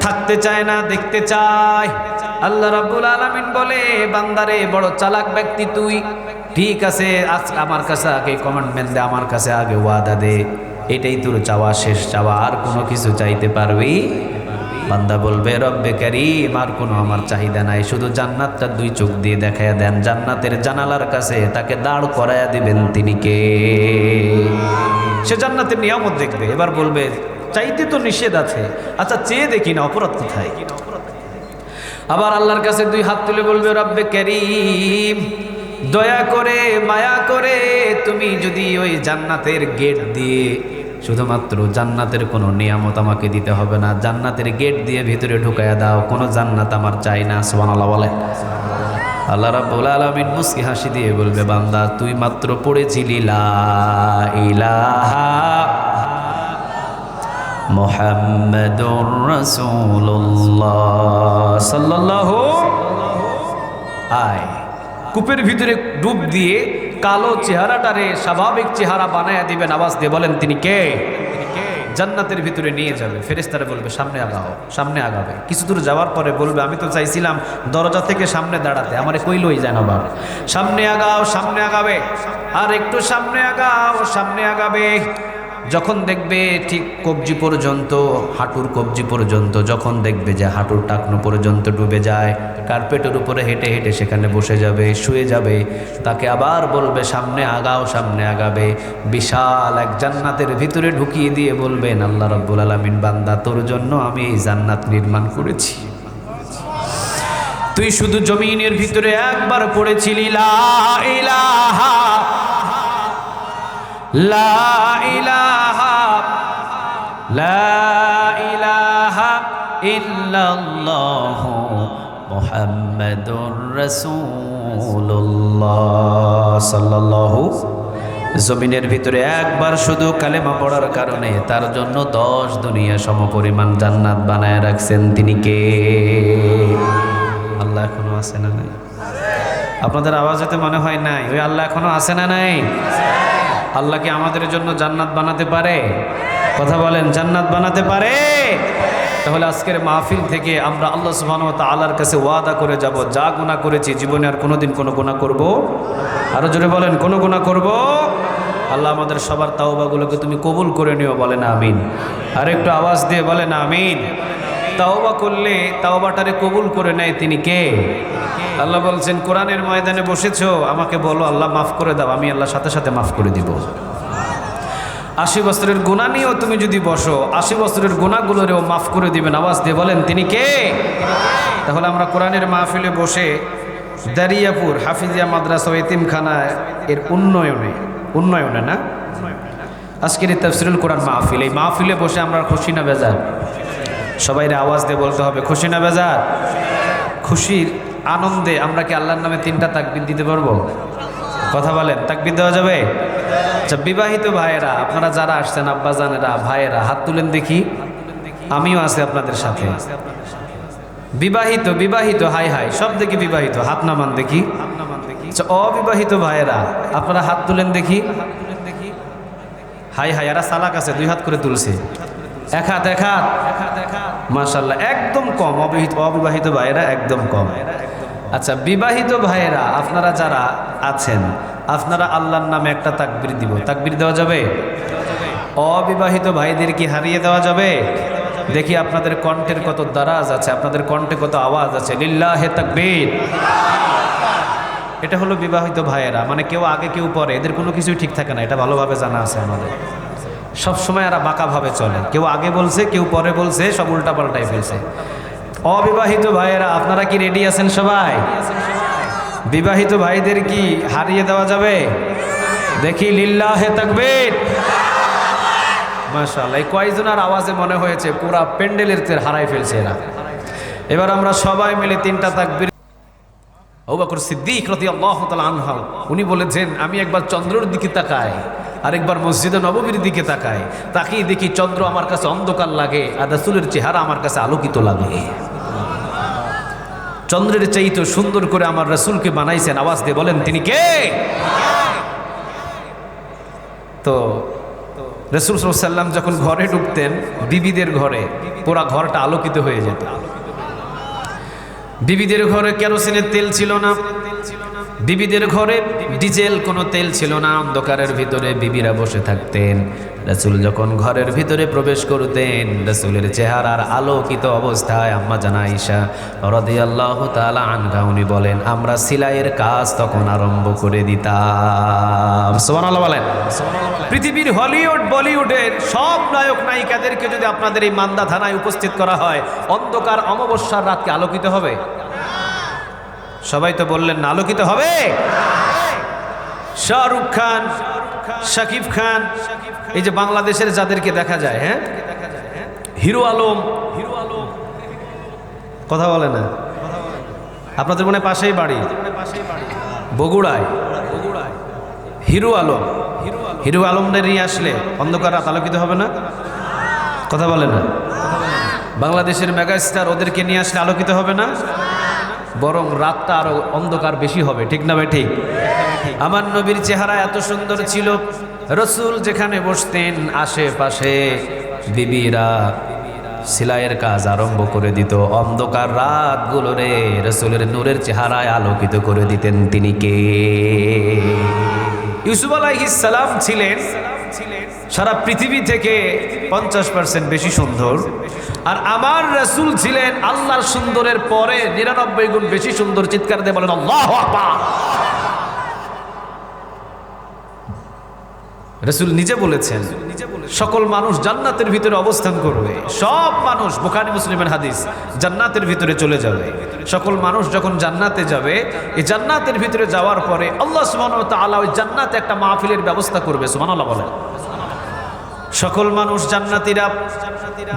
থাকতে চায় না, দেখতে চায়। আল্লাহ রাব্বুল আলামিন বলে বান্দারে, বড় চালাক ব্যক্তি তুই, ঠিক আছে আজ আমার কাছে আগে কমান্ডমেন্ট দে, আমার কাছে আগে ওয়াদা দে, এটাই তোর চাওয়া, শেষ চাওয়া, আর কোনো কিছু চাইতে পারবি? বান্দা বলবে রব্বে কারীম, আর কোনো আমার চাহিদা নাই, শুধু জান্নাতটা 2 চোখ দিয়ে দেখায়া দেন। জান্নাতের জানালার কাছে তাকে দাঁড় করায়া দিবেন। তিনি কে? সে জান্নাতের নিয়ামত দেখবে। এবার বলবে চাইতে তো নিষেধ আছে, আচ্ছা চেয়ে দেখি না, অপরাধ কোথায়? আবার আল্লাহর কাছে 2 হাত তুলে বলবে রব্বে কারীম, দয়া করে মায়া করে তুমি যদি ওই জান্নাতের গেট দিয়ে, শুধুমাত্র জান্নাতের কোনো নিয়ামত আমাকে দিতে হবে না, জান্নাতের গেট দিয়ে ভিতরে ঢুকাইয়া দাও, কোনো জান্নাত আমার চাই না। সুবহানাল্লাহ বলে। আল্লাহ রাব্বুল আলামিন মুস্কি হাসি দিয়ে বলবে বান্দা, তুই মাত্র পড়েছিলি লা ইলাহা মুহাম্মাদুর রাসূলুল্লাহ সাল্লাল্লাহু আয়। কূপের ভিতরে ডুব দিয়ে কালো চেহারাটারে স্বাভাবিক চেহারা বানায়া দিবেন। আওয়াজ দিয়ে বলেন তিনি কে? জান্নাতের ভিতরে নিয়ে যাবে। ফেরেশতারা বলবে সামনে আগাও, সামনে আগাবে। কিছু দূর যাওয়ার পরে বলবে আমি তো চাইছিলাম দরজা থেকে সামনে দাঁড়াতে, আমারে কইলই যায় না আবার। সামনে আগাও, সামনে আগাবে, আর একটু সামনে আগাও, সামনে আগাবে। যখন দেখবে ঠিক কবজি পর্যন্ত, হাঁটুর কবজি পর্যন্ত, যখন দেখবে যে হাঁটুর টাকনো পর্যন্ত ডুবে যায়, কার্পেটের উপরে হেঁটে হেঁটে সেখানে বসে যাবে, শুয়ে যাবে। তাকে আবার বলবে সামনে আগাও, সামনে আগাবে। বিশাল এক জান্নাতের ভিতরে ঢুকিয়ে দিয়ে বলবেন আল্লাহ রাব্বুল আলামিন, বান্দা তোর জন্য আমি এই জান্নাত নির্মাণ করেছি। তুই শুধু জমিনের ভিতরে একবার পড়েছিলি লা ইলাহা লা ইলাহা লা ইলাহা ইল্লাল্লাহু মুহাম্মাদুর রাসূলুল্লাহ সাল্লাল্লাহু। জমিনের ভিতরে একবার শুধু কালেমা পড়ার কারণে তার জন্য 10 দুনিয়া সমপরিমাণ জান্নাত বানায় রাখছেন। তিনি কে? আল্লাহ এখনো আছে না নাই? আপনাদের আওয়াজেতে মনে হয় নাই? ওই আল্লাহ এখনো আছে না নাই? আল্লাহ কি আমাদের জন্য জান্নাত বানাতে পারে? কথা বলেন, জান্নাত বানাতে পারে? তাহলে আজকের মাহফিল থেকে আমরা আল্লাহ সুবহানাহু ওয়া তাআলার কাছে ওয়াদা করে যাব, যা গুনাহ করেছি জীবনে আর কোনোদিন কোনো গুনাহ করব। আরো জোরে বলেন, কোনো গুনাহ করব। আল্লাহ আমাদের সবার তাওবাগুলোকে তুমি কবুল করে নিও, বলেন আমিন। আর একটু আওয়াজ দিয়ে বলেন আমিন। তাওবা করলে তাওবাটারে কবুল করে নেয় তিনি কে? আল্লাহ বলছেন কোরআনের ময়দানে বসেছো, আমাকে বলো আল্লাহ মাফ করে দাও, আমি আল্লাহ সাথে সাথে মাফ করে দিব। 80 বছরের গুনাহ নিয়েও তুমি যদি বসো, 80 বছরের গুনাহগুলোরেও মাফ করে দিবেন। আওয়াজ দিয়ে বলেন তিনি কে? তাহলে আমরা কোরআনের মাহফিলে বসে দারিয়াপুর হাফিজিয়া মাদ্রাসা ও এতিমখানা এর উন্নয়নে না, আজকের এই তাফসীরুল কোরআন মাহফিল, এই মাহফিলে বসে আমরা খুশি না বেজার? সবাইরে আওয়াজ দিয়ে বলতে হবে খুশি না বেজার? খুশির আনন্দে আমরা কি আল্লাহর নামে 3টা তাকবীর দিতে পারবো? কথা বলেন, তাকবীর দেওয়া যাবে? আচ্ছা, বিবাহিত ভাইয়েরা, আপনারা যারা আসছেন, আব্বাজানেরা, ভাইয়েরা, হাত তুলেন দেখি। আমিও আছি আপনাদের সাথে। বিবাহিত বিবাহিত হাই হাই সব দেখি বিবাহিত, হাত নামান দেখি। আচ্ছা, অবিবাহিত ভাইয়েরা আপনারা হাত তুলেন দেখি। হাই হাই, এরা সালাক আছে, 2 হাত করে তুলছে। এক হাত, এক হাত, মাশাআল্লাহ, একদম কম। অবিবাহিত ভাইয়েরা একদম কম। আচ্ছা, বিবাহিত ভাইয়েরা আপনারা যারা আছেন, আপনারা আল্লাহর নামে একটা তাকবীর দিব। তাকবীর দেওয়া যাবে? অবিবাহিত ভাইদের কি হারিয়ে দেওয়া যাবে? দেখি আপনাদের কণ্ঠের কত দারাজ আছে, আপনাদের কণ্ঠে কত আওয়াজ আছে। লিল্লাহে তাকবীর। এটা হলো বিবাহিত ভাইয়েরা, মানে কেউ আগে কেউ পরে, এদের কোনো কিছুই ঠিক থাকে না, এটা ভালোভাবে জানা আছে আমাদের। সবসময় এরা বাঁকাভাবে চলে, কেউ আগে বলছে কেউ পরে বলছে, সব উল্টাপাল্টাই ফেলছে। অবিবাহিত ভাইয়েরা আপনারা কি রেডি আছেন সবাই? বিবাহিত ভাইদের কি হারিয়ে দেওয়া যাবে? দেখি লিল্লাহে তাকবীর। মাশাআল্লাহ, এই কয়জনের আওয়াজে মনে হয়েছে পুরা প্যান্ডেলের তের হারাই ফেলছে এরা। এবার আমরা সবাই মিলে 3টা তাকবীর। আবু বকর সিদ্দিক রাদিয়াল্লাহু তাআলা আনহু উনি বলেছেন, আমি একবার চন্দ্রের দিকে তাকাই, আরেকবার মসজিদে নববীর দিকে তাকাই, তাকিয়ে দেখি চন্দ্র আমার কাছে অন্ধকার লাগে আর রাসূলের চেহারা আমার কাছে আলোকিত লাগে। চন্দ্রের চাইতে সুন্দর করে আমার রাসূলকে বানাইছেন। আওয়াজ দিয়ে বলেন তিনি কে? তো রাসূল সাল্লাল্লাহু আলাইহি ওয়াসাল্লাম যখন ঘরে ঢুকতেন, বিবিদের ঘরে পুরা ঘরটা আলোকিত হয়ে যেত। বিবিদের ঘরে কেরোসিনের তেল ছিল না, বিবিদের ঘরে ডিজেল কোনো তেল ছিল না, অন্ধকারের ভিতরে বিবিরা বসে থাকতেন। রাসূল যখন ঘরের ভিতরে প্রবেশ করতেন, রাসূলের চেহারার আলোকিত অবস্থায় আম্মা জান আয়েশা রাদিয়াল্লাহু তাআলা আনহা উনি বলেন, আমরা সেলাইয়ের কাজ তখন আরম্ভ করে দিতাম। সুবহানাল্লাহ বলেন। পৃথিবীর হলিউড বলিউডের সব নায়ক নায়িকাদেরকে যদি আপনাদের এই মান্দা থানায় উপস্থিত করা হয়, অন্ধকার অমাবস্যার রাতকে আলোকিত হবে? সবাই তো বললেন না, আলোকিত হবে? শাহরুখ খান, শাকিব খান, এই যে বাংলাদেশের যাদেরকে দেখা যায়, হ্যাঁ, হিরো আলম, কথা বলে না? আপনাদের মনে পাশেই বাড়ি, বগুড়ায় হিরো আলমদের নিয়ে আসলে অন্ধকার রাত আলোকিত হবে না? কথা বলে না? বাংলাদেশের মেগাস্টার ওদেরকে নিয়ে আসলে আলোকিত হবে না? বরং রাতটা আরো অন্ধকার বেশি হবে, ঠিক না ভাই? ঠিক। আমার নবীর চেহারা এত সুন্দর ছিল, রাসূল যেখানে বসতেন আশেপাশে বিবিরা সেলাইয়ের কাজ আরম্ভ করে দিত। অন্ধকার রাতগুলোরে রাসূলের নূরের চেহারায় আলোকিত করে দিতেন তিনি কে? ইউসুফ আলাইহিস সালাম ছিলেন সারা পৃথিবী থেকে 50% বেশি সুন্দর, আর আমার রাসূল ছিলেন আল্লাহর সুন্দরের পরে 99 গুণ বেশি সুন্দর। চিৎকার দিয়ে বলেন আল্লাহু আকবার। রাসূল নিজে বলেছেন সকল মানুষ জান্নাতের ভিতরে অবস্থান করবে, সব মানুষ, বুখারী মুসলিমের হাদিস, জান্নাতের ভিতরে চলে যাবে। সকল মানুষ যখন জান্নাতে যাবে, এই জান্নাতের ভিতরে যাওয়ার পরে আল্লাহ সুবহানাহু ওয়া তাআলা ওই জান্নাতে একটা মাহফিলের ব্যবস্থা করবে। সুবহানাল্লাহ বলেন। সকল মানুষ জান্নাতীরা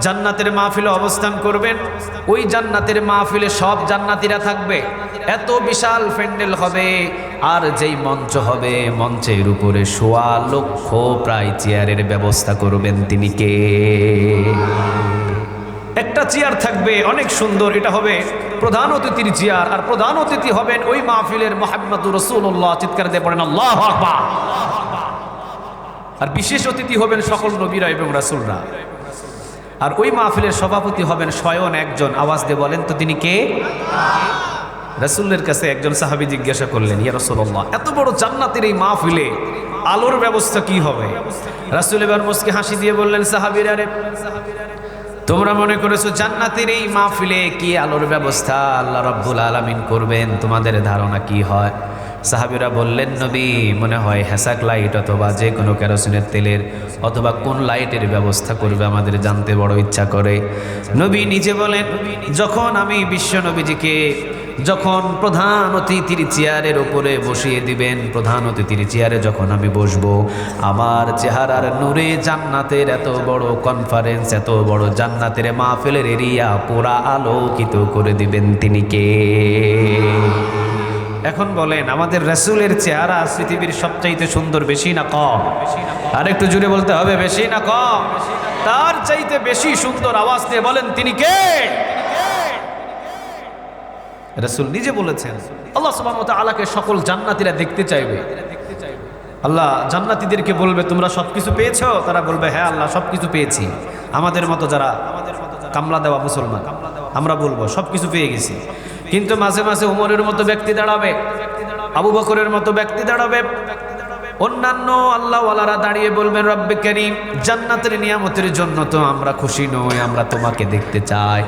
জান্নাতের মাহফিলে অবস্থান করবেন। ওই জান্নাতের মাহফিলে সব জান্নাতীরা থাকবে। এত বিশাল প্যান্ডেল হবে, আর যেই মঞ্চ হবে, মঞ্চের উপরে 1.25 লক্ষ প্রায় চেয়ারের ব্যবস্থা করবেন তিনি কে? একটা চেয়ার থাকবে অনেক সুন্দর, এটা হবে প্রধান অতিথির চেয়ার, আর প্রধান অতিথি হবেন ওই মাহফিলের মুহাম্মদুর রাসূলুল্লাহ। চিৎকার দিয়ে পড়েন আল্লাহু আকবার। আর বিশেষ অতিথি হবেন সকল নবীরা এবং রাসূলরা। আর ওই মাহফিলের সভাপতি হবেন স্বয়ং একজন। আওয়াজ দিয়ে বলেন তো তিনি কে? রাসূলের কাছে একজন সাহাবী জিজ্ঞাসা করলেন, ইয়া রাসূলুল্লাহ, এত বড় জান্নাতের এই মাহফিলে আলোর ব্যবস্থা কি হবে? রাসূল এবার মুস্কি হাসি দিয়ে বললেন, সাহাবীরা রে, তোমরা মনে করেছো জান্নাতের এই মাহফিলে কি আলোর ব্যবস্থা আল্লাহ রাব্বুল আলামিন করবেন? তোমাদের ধারণা কি হয়? সাহাবীরা বললেন, নবী, মনে হয় হেসাক লাইট অথবা যে কোনো কেরোসিনের তেলের অথবা কোন লাইটের ব্যবস্থা করবে, আমাদের জানতে বড় ইচ্ছা করে। নবী নিজে বলেন, যখন আমি বিশ্ব নবীজিকে যখন প্রধান অতিথির চেয়ারের উপরে বসিয়ে দিবেন, প্রধান অতিথির চেয়ারে যখন আমি বসবো, আমার চেহারার নূরে জান্নাতের এত বড় কনফারেন্স, এত বড় জান্নাতের মাহফিলের এরিয়া পুরা আলোকিত করে দিবেন তিনি কে? এখন বলেন, আমাদের রাসূলের চেহারা পৃথিবীর সবচাইতে সুন্দর, বেশি না কম? আর একটু জুড়ে বলতে হবে, বেশি না কম? তার চাইতে বেশি সুন্দর আওয়াজ দিয়ে বলেন তিনি কে? রাসূল নিজে বলেছেন, আল্লাহ সুবহানাহু ওয়া তাআলাকে সকল জান্নাতীরা দেখতে চাইবে। আল্লাহ জান্নাতীদেরকে বলবে, তোমরা সবকিছু পেয়েছো? তারা বলবে, হ্যাঁ আল্লাহ, সবকিছু পেয়েছি। আমাদের মতো যারা কামলা দেওয়া মুসলমান, আমরা বলবো সবকিছু পেয়ে গেছি। কিন্তু মাঝে মাঝে উমরের মতো ব্যক্তি দাঁড়াবে, আবু বকরের মতো ব্যক্তি দাঁড়াবে, অন্যান্য আল্লাহওয়ালারা দাঁড়িয়ে বলবেন, রব্বে কারীম, জান্নাতের নিয়ামতের জন্য তো আমরা খুশি নই, আমরা তোমাকে দেখতে চাই।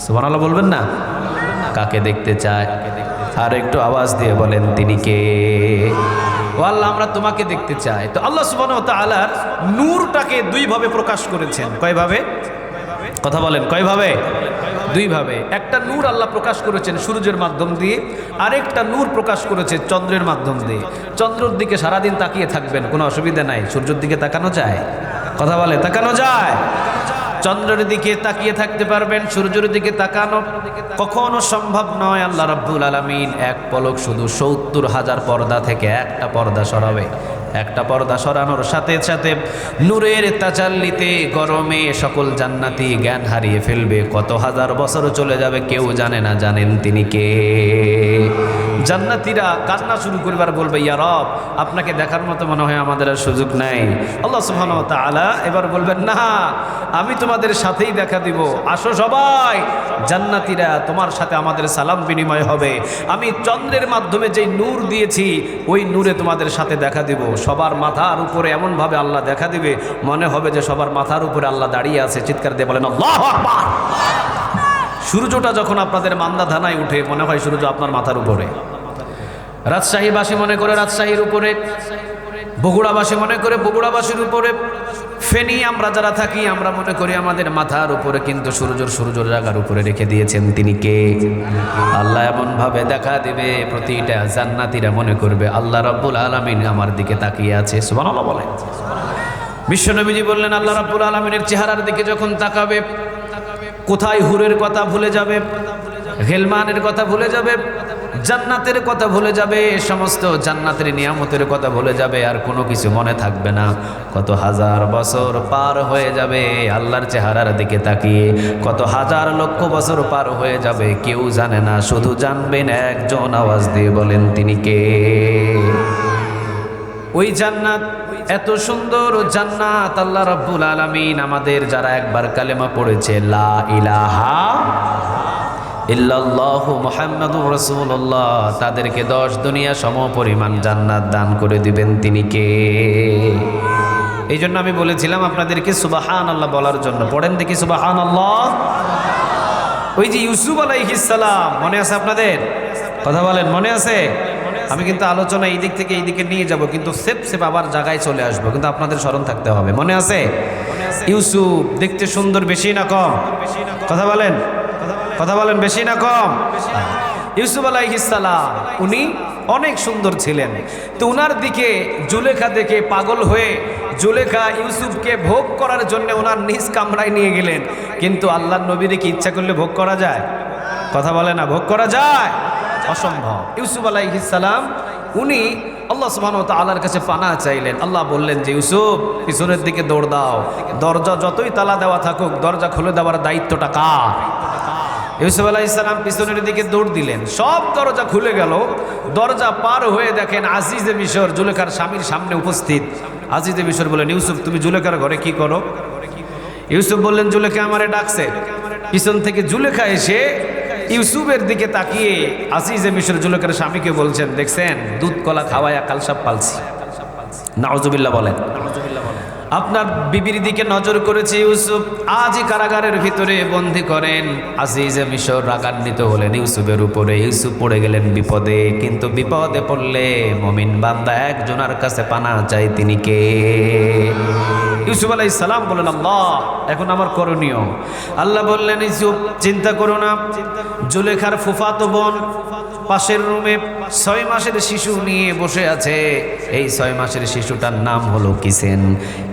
সুবহানাল্লাহ বলবেন না? কাকে দেখতে চায়? আর একটু আওয়াজ দিয়ে বলেন তিনি কে? ও আল্লাহ, আমরা তোমাকে দেখতে চাই। তো আল্লাহ সুবহানাহু ওয়া তাআলার নূরটাকে দুই ভাবে প্রকাশ করেছেন। কয়ভাবে? কথা বলেন, কয়ভাবে? দুই ভাবে। একটা নূর আল্লাহ প্রকাশ করেছেন সূর্যের মাধ্যম দিয়ে, আরেকটা নূর প্রকাশ করেছে চন্দ্রের মাধ্যম দিয়ে। চন্দ্রের দিকে সারাদিন তাকিয়ে থাকবেন, কোনো অসুবিধা নাই। সূর্যের দিকে তাকানো যায়? কথা বলে, তাকানো যায়? চন্দ্রের দিকে তাকিয়ে থাকতে পারবেন, সূর্যের দিকে তাকানো কখনো সম্ভব নয়। আল্লাহ রাব্বুল আলামিন এক পলক শুধু ৭০,০০০ পর্দা থেকে একটা পর্দা সরাবে। একটা পর্দা সরানোর সাথে সাথে নূরের তাজাল্লিতে গরমে সকল জান্নাতি জ্ঞান হারিয়ে ফেলবে। কত হাজার বছর চলে যাবে কেউ জানে না। জানেন তিনি কে? জান্নাতীরা কান্না শুরু করবার বলবে, ইয়া রব, আপনাকে দেখার মতো মনে হয় আমাদের আর সুযোগ নাই। আল্লাহ সুবহানাহু ওয়া তাআলা এবার বলবেন, না, আমি তোমাদের সাথেই দেখা দিব। আসো সবাই, জান্নাতীরা, তোমার সাথে আমাদের সালাম বিনিময় হবে। আমি চন্দ্রের মাধ্যমে যেই নূর দিয়েছি, ওই নূরে তোমাদের সাথে দেখা দিব। সবার মাথার উপরে এমনভাবে আল্লাহ দেখা দিবে, মনে হবে যে সবার মাথার উপরে আল্লাহ দাঁড়িয়ে আছে। চিৎকার দিয়ে বলেন আল্লাহু আকবার। সূর্যটা যখন আপনাদের মান্দা ধানায় উঠে, মনে হয় সূর্য আপনার মাথার উপরে। রাজশাহীবাসী মনে করে রাজশাহীর উপরে, বগুড়াবাসী মনে করে বগুড়াবাসীর উপরে, ফেনী আমরা যারা থাকি আমরা মনে করি আমাদের মাথার উপরে, কিন্তু সূর্য জায়গার উপরে রেখে দিয়েছেন তিনি কে? আল্লাহ এমন ভাবে দেখা দিবে, প্রতিটা জান্নাতীরা মনে করবে আল্লাহ রাব্বুল আলামিন আমার দিকে তাকিয়ে আছে। সুবহানাল্লাহ বলেন। বিশ্বনবীজি বললেন, আল্লাহ রাব্বুল আলামিনের চেহারার দিকে যখন তাকাবে, কোথায় হুরের কথা ভুলে যাবে, গেলমানের কথা ভুলে যাবে, জান্নাতের কথা ভুলে যাবে, সমস্ত জান্নাতের নিয়ামতের কথা ভুলে যাবে, আর কোনো কিছু মনে থাকবে না। কত হাজার বছর পার হয়ে যাবে আল্লাহর চেহারার দিকে তাকিয়ে, কত হাজার লক্ষ বছর পার হয়ে যাবে কেউ জানে না, শুধু জানবেন একজন। আওয়াজ দিয়ে বলেন তিনি কে? ওই জান্নাত এত সুন্দর জান্নাত আল্লাহ রাব্বুল আলামিন আমাদের যারা একবার কালেমা পড়েছে লা ইলাহা ইল্লাল্লাহু মুহাম্মাদুর রাসূলুল্লাহ, তাদেরকে 10 দুনিয়া সমপরিমাণ জান্নাত দান করে দিবেন তিনি কে? এই জন্য আমি বলেছিলাম আপনাদেরকে সুবহানাল্লাহ বলার জন্য। পড়েন দেখি সুবহানাল্লাহ। ওই যে ইউসুফ আলাইহিস সালাম মনে আছে আপনাদের? কথা বলেন, মনে আছে? আমি কিন্তু আলোচনা এই দিক থেকে এই দিকে নিয়ে যাব, কিন্তু সেপ আবার জায়গায় চলে আসবো, কিন্তু আপনাদের স্মরণ থাকতে হবে। মনে আছে? ইউসুফ দেখতে সুন্দর বেশি না কম? কথা বলেন, কথা বলেন, বেশি না কম? ইউসুফ আলাইহিস সালাম উনি অনেক সুন্দর ছিলেন। তো উনার দিকে জুলেখা দেখে পাগল হয়ে জুলেখা ইউসুফকে ভোগ করার জন্য ওনার নিজ কামরায় নিয়ে গেলেন। কিন্তু আল্লাহর নবীর কি ইচ্ছা করলে ভোগ করা যায়? কথা বলে না, ভোগ করা যায়? অসম্ভব। ইউসুফ আলাইহিস সালাম উনি আল্লাহ সুবহানাহু ওয়া তাআলার কাছে পানাহ চাইলেন। আল্লাহ বললেন যে ইউসুফ পিছনের দিকে দৌড় দাও, দরজা যতই তালা দেওয়া থাকুক দরজা খুলে দেওয়ার দায়িত্বটা কার? ইউসুফ আলাইহিস সালাম পিছনের দিকে দৌড় দিলেন, সব দরজা খুলে গেল। দরজা পার হয়ে দেখেন আজিজে মিশর জুলেখার স্বামীর সামনে উপস্থিত। আজিজে মিশর বলেন, ইউসুফ তুমি জুলেখার ঘরে কি করো? ইউসুফ বললেন, জুলেখা আমারে ডাকছে। পিছন থেকে জুলেখা এসে ইউসুফের দিকে তাকিয়ে আজিজে মিশর জুলেখার স্বামীকে বলছেন, দেখছেন দুধ কলা খাওয়ায়া কালসাপ পালছি। নাউজুবিল্লাহ বলেন। আপনার বিবির দিকে নজর করেছে ইউসুফ, আজই কারাগারের ভিতরে বন্দী করেন। আজিজে মিশর রাগান্বিত হলেন ইউসুফের উপরে। ইউসুফ পড়ে গেলেন বিপদে। কিন্তু বিপদে পড়লে মুমিন বান্দা একজনের কাছে পানাহ চাই, তিনি কে? ইউসুফ আলাইহিস সালাম বললেন, আল্লাহ এখন আমার করণীয়। আল্লাহ বললেন, ইউসুফ চিন্তা করো না, জুলেখার ফুফাতো বোন পাশের রুমে 6 মাসের শিশু নিয়ে বসে আছে। এই 6 মাসের শিশুটার নাম হলো কিসেন।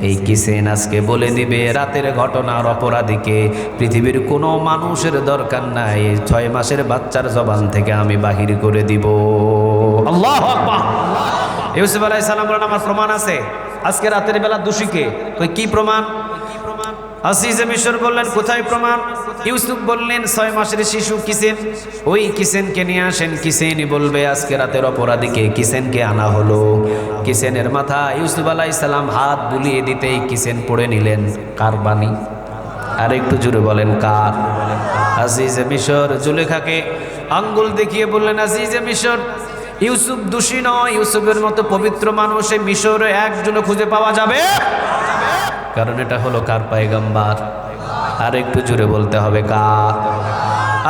এই কিসেন আজকে বলে দিবে রাতের ঘটনার অপরাধীকে। পৃথিবীর কোনো মানুষের দরকার নাই, 6 মাসের বাচ্চার জবান থেকে আমি বাহির করে দিব। আল্লাহু আকবার। ইউসুফ আলাইহিস সালাম বলেন, আমার প্রমাণ আছে। আজকে রাতের বেলা দোষীকে। কি প্রমাণ? আজিজে মিশর বললেন, কোথায় প্রমাণ? ইউসুফ বললেন, 6 মাসের শিশু কিসেন, ওই কিসেনকে নিয়ে আসেন। কিসেনই বলবে আজকে রাতের অপরাধীকে। কিসেনকে আনা হলো। কিসেনের মাথা ইউসুফ আলাইহিস সালাম হাত বুলিয়ে দিতেই কিসেন পড়ে নিলেন। কার বাণী? আর একটু জোরে বলেন, কার? আজিজে মিশর জুলেখাকে আঙ্গুল দেখিয়ে বললেন, আজিজে মিশর ইউসুফ দোষী নয়, ইউসুফের মতো পবিত্র মানুষ এই মিশরে একজনও খুঁজে পাওয়া যাবে, কারণ এটা হলো কার পয়গম্বর? আর একটু জোরে বলতে হবে, কার?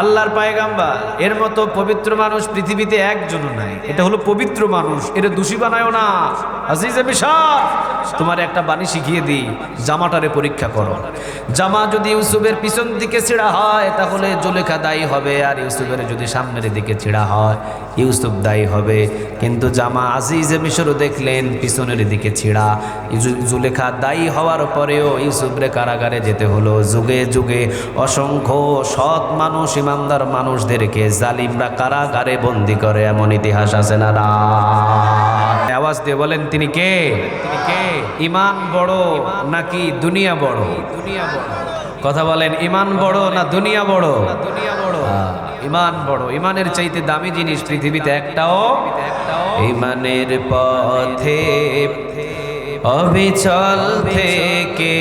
আল্লাহর পয়গম্বর। এর মতো পবিত্র মানুষ পৃথিবীতে একজনও নাই। এটা হলো পবিত্র মানুষ, এটা দোষী বানায়ও না। আজিজে মিশর তোমার একটা বাণী শিখিয়ে দিই, জামাটারে পরীক্ষা করো। জামা যদি ইউসুফের পিছন দিকে ছেঁড়া হয় তাহলে জুলেখা দায়ী হবে, আর ইউসুফের যদি সামনের দিকে ছেঁড়া হয় ইউসুফ দায়ী হবে। কিন্তু জামা আজিজে মিশর দেখলেন পিছনের দিকে ছেঁড়া। জুলেখা দায়ী হওয়ার পরেও ইউসুফরে কারাগারে যেতে হলো। যুগে যুগে অসংখ্য সৎ মানুষ ইমানদার মানুষদেরকে জালিমরা কারাগারে বন্দী করে, এমন ইতিহাস আছে না? আওয়াজ দিয়ে বলেন, তিনি কে? তিনি কে? ইমান বড় নাকি দুনিয়া বড়? দুনিয়া বড়। কথা বলেন, ইমান বড় না দুনিয়া বড়? দুনিয়া বড়। ইমান বড়। ইমানের চাইতে দামি জিনিস পৃথিবীতে একটাও। ইমানের পথে অবিচল থেকে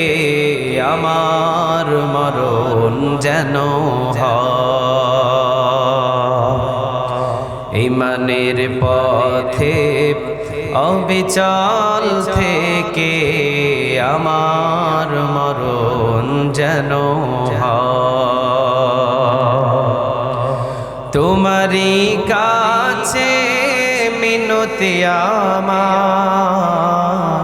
আমার মরণ যেন হয়। ইমানের পথে অবিচল থেকে আমার মরণ যেন তোমারই কাছে মিনতি আমার,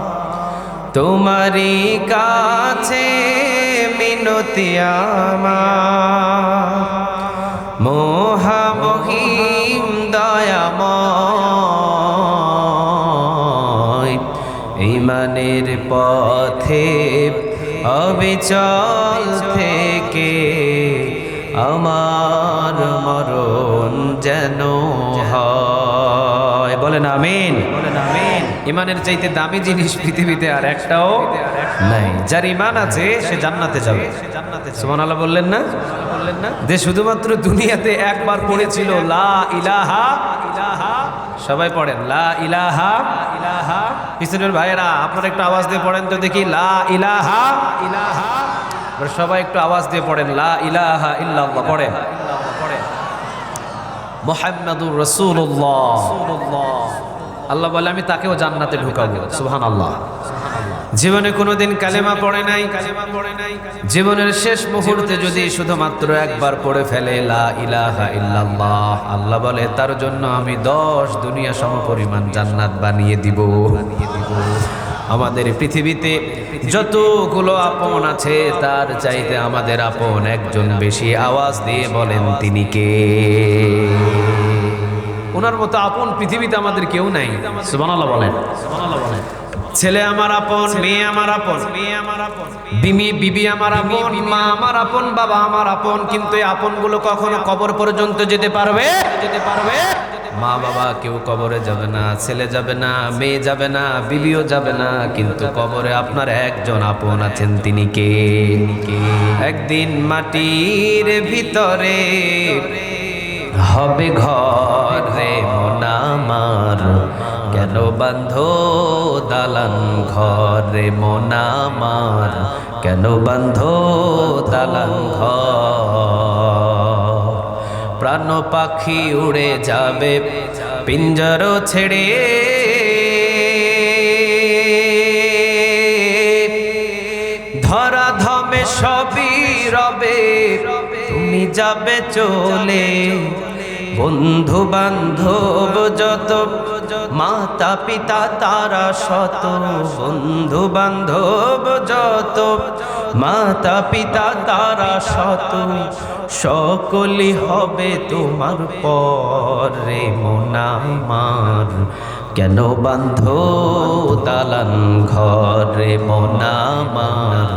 তোমারই কাছে মিনতি আমার, মহামহিম দয়াময়। ইমানের পথে অবিচল থেকে আমার মরণ যেন হয়। বলেন আমিন। বলেন আমিন। ইমানের চাইতে দামি জিনিস পৃথিবীতে আর একটাও নাই। যার ইমান আছে সে জান্নাতে যাবে। সুবহানাল্লাহ বললেন না? যে শুধুমাত্র দুনিয়াতে একবার পড়েছিল লা ইলাহা ইলাহা, সবাই পড়েন লা ইলাহা ইলাহা। পিছনের ভাইয়েরা আপনারা একটু আওয়াজ দিয়ে পড়েন তো দেখি, লা ইলাহা ইলাহা। সবাই একটু আওয়াজ দিয়ে পড়েন লা ইলাহা ইল্লাল্লাহ, পড়েন মুহাম্মাদুর রাসূলুল্লাহ। আল্লাহ বলে আমি তাকেও জান্নাতে ঢুকাবো। সুবহানাল্লাহ। জীবনে কোনোদিন কালেমা পড়ে নাই, জীবনের শেষ মুহূর্তে যদি শুধুমাত্র একবার পড়ে ফেলে লা ইলাহা ইল্লাল্লাহ, আল্লাহ বলে তার জন্য আমি 10 দুনিয়া সমপরিমাণ জান্নাত বানিয়ে দিব। আমাদের পৃথিবীতে যতগুলো আপন আছে তার চাইতে আমাদের আপন একজন বেশি। আওয়াজ দিয়ে বলেন তিনি কে? ওনার মতো আপন পৃথিবীতে আমাদের কেউ নাই। সুবহানাল্লাহ বলেন। ছেলে আমার আপন, মেয়ে আমার আপন, বিবি আমার আপন, মা আমার আপন, বাবা আমার আপন, কিন্তু এই আপনগুলো কখনো কবর পর্যন্ত যেতে পারবে? মা বাবা কেউ কবরে যাবে না, ছেলে যাবে না, মেয়ে যাবে না, বিবিও যাবে না, কিন্তু কবরে আপনার একজন আপন আছেন। তিনি কে? একদিন মাটির ভিতরে হবে ঘর রে মন আমার, কেন বাঁধো দালান ঘর রে মন আমার, কেন বাঁধো দালান ঘর। প্রাণ পাখি উড়ে যাবে পিঞ্জর ছেড়ে, ধরা ধমে সবই রবে, তুমি যাবে চলে। বন্ধু বান্ধব যত, মাতা পিতা তারা শত, বন্ধু বান্ধব যত, মাতা পিতা তারা শত, সকলই হবে তোমার পর রে মন আমার, কেন বাঁধো দালান ঘর রে মন আমার,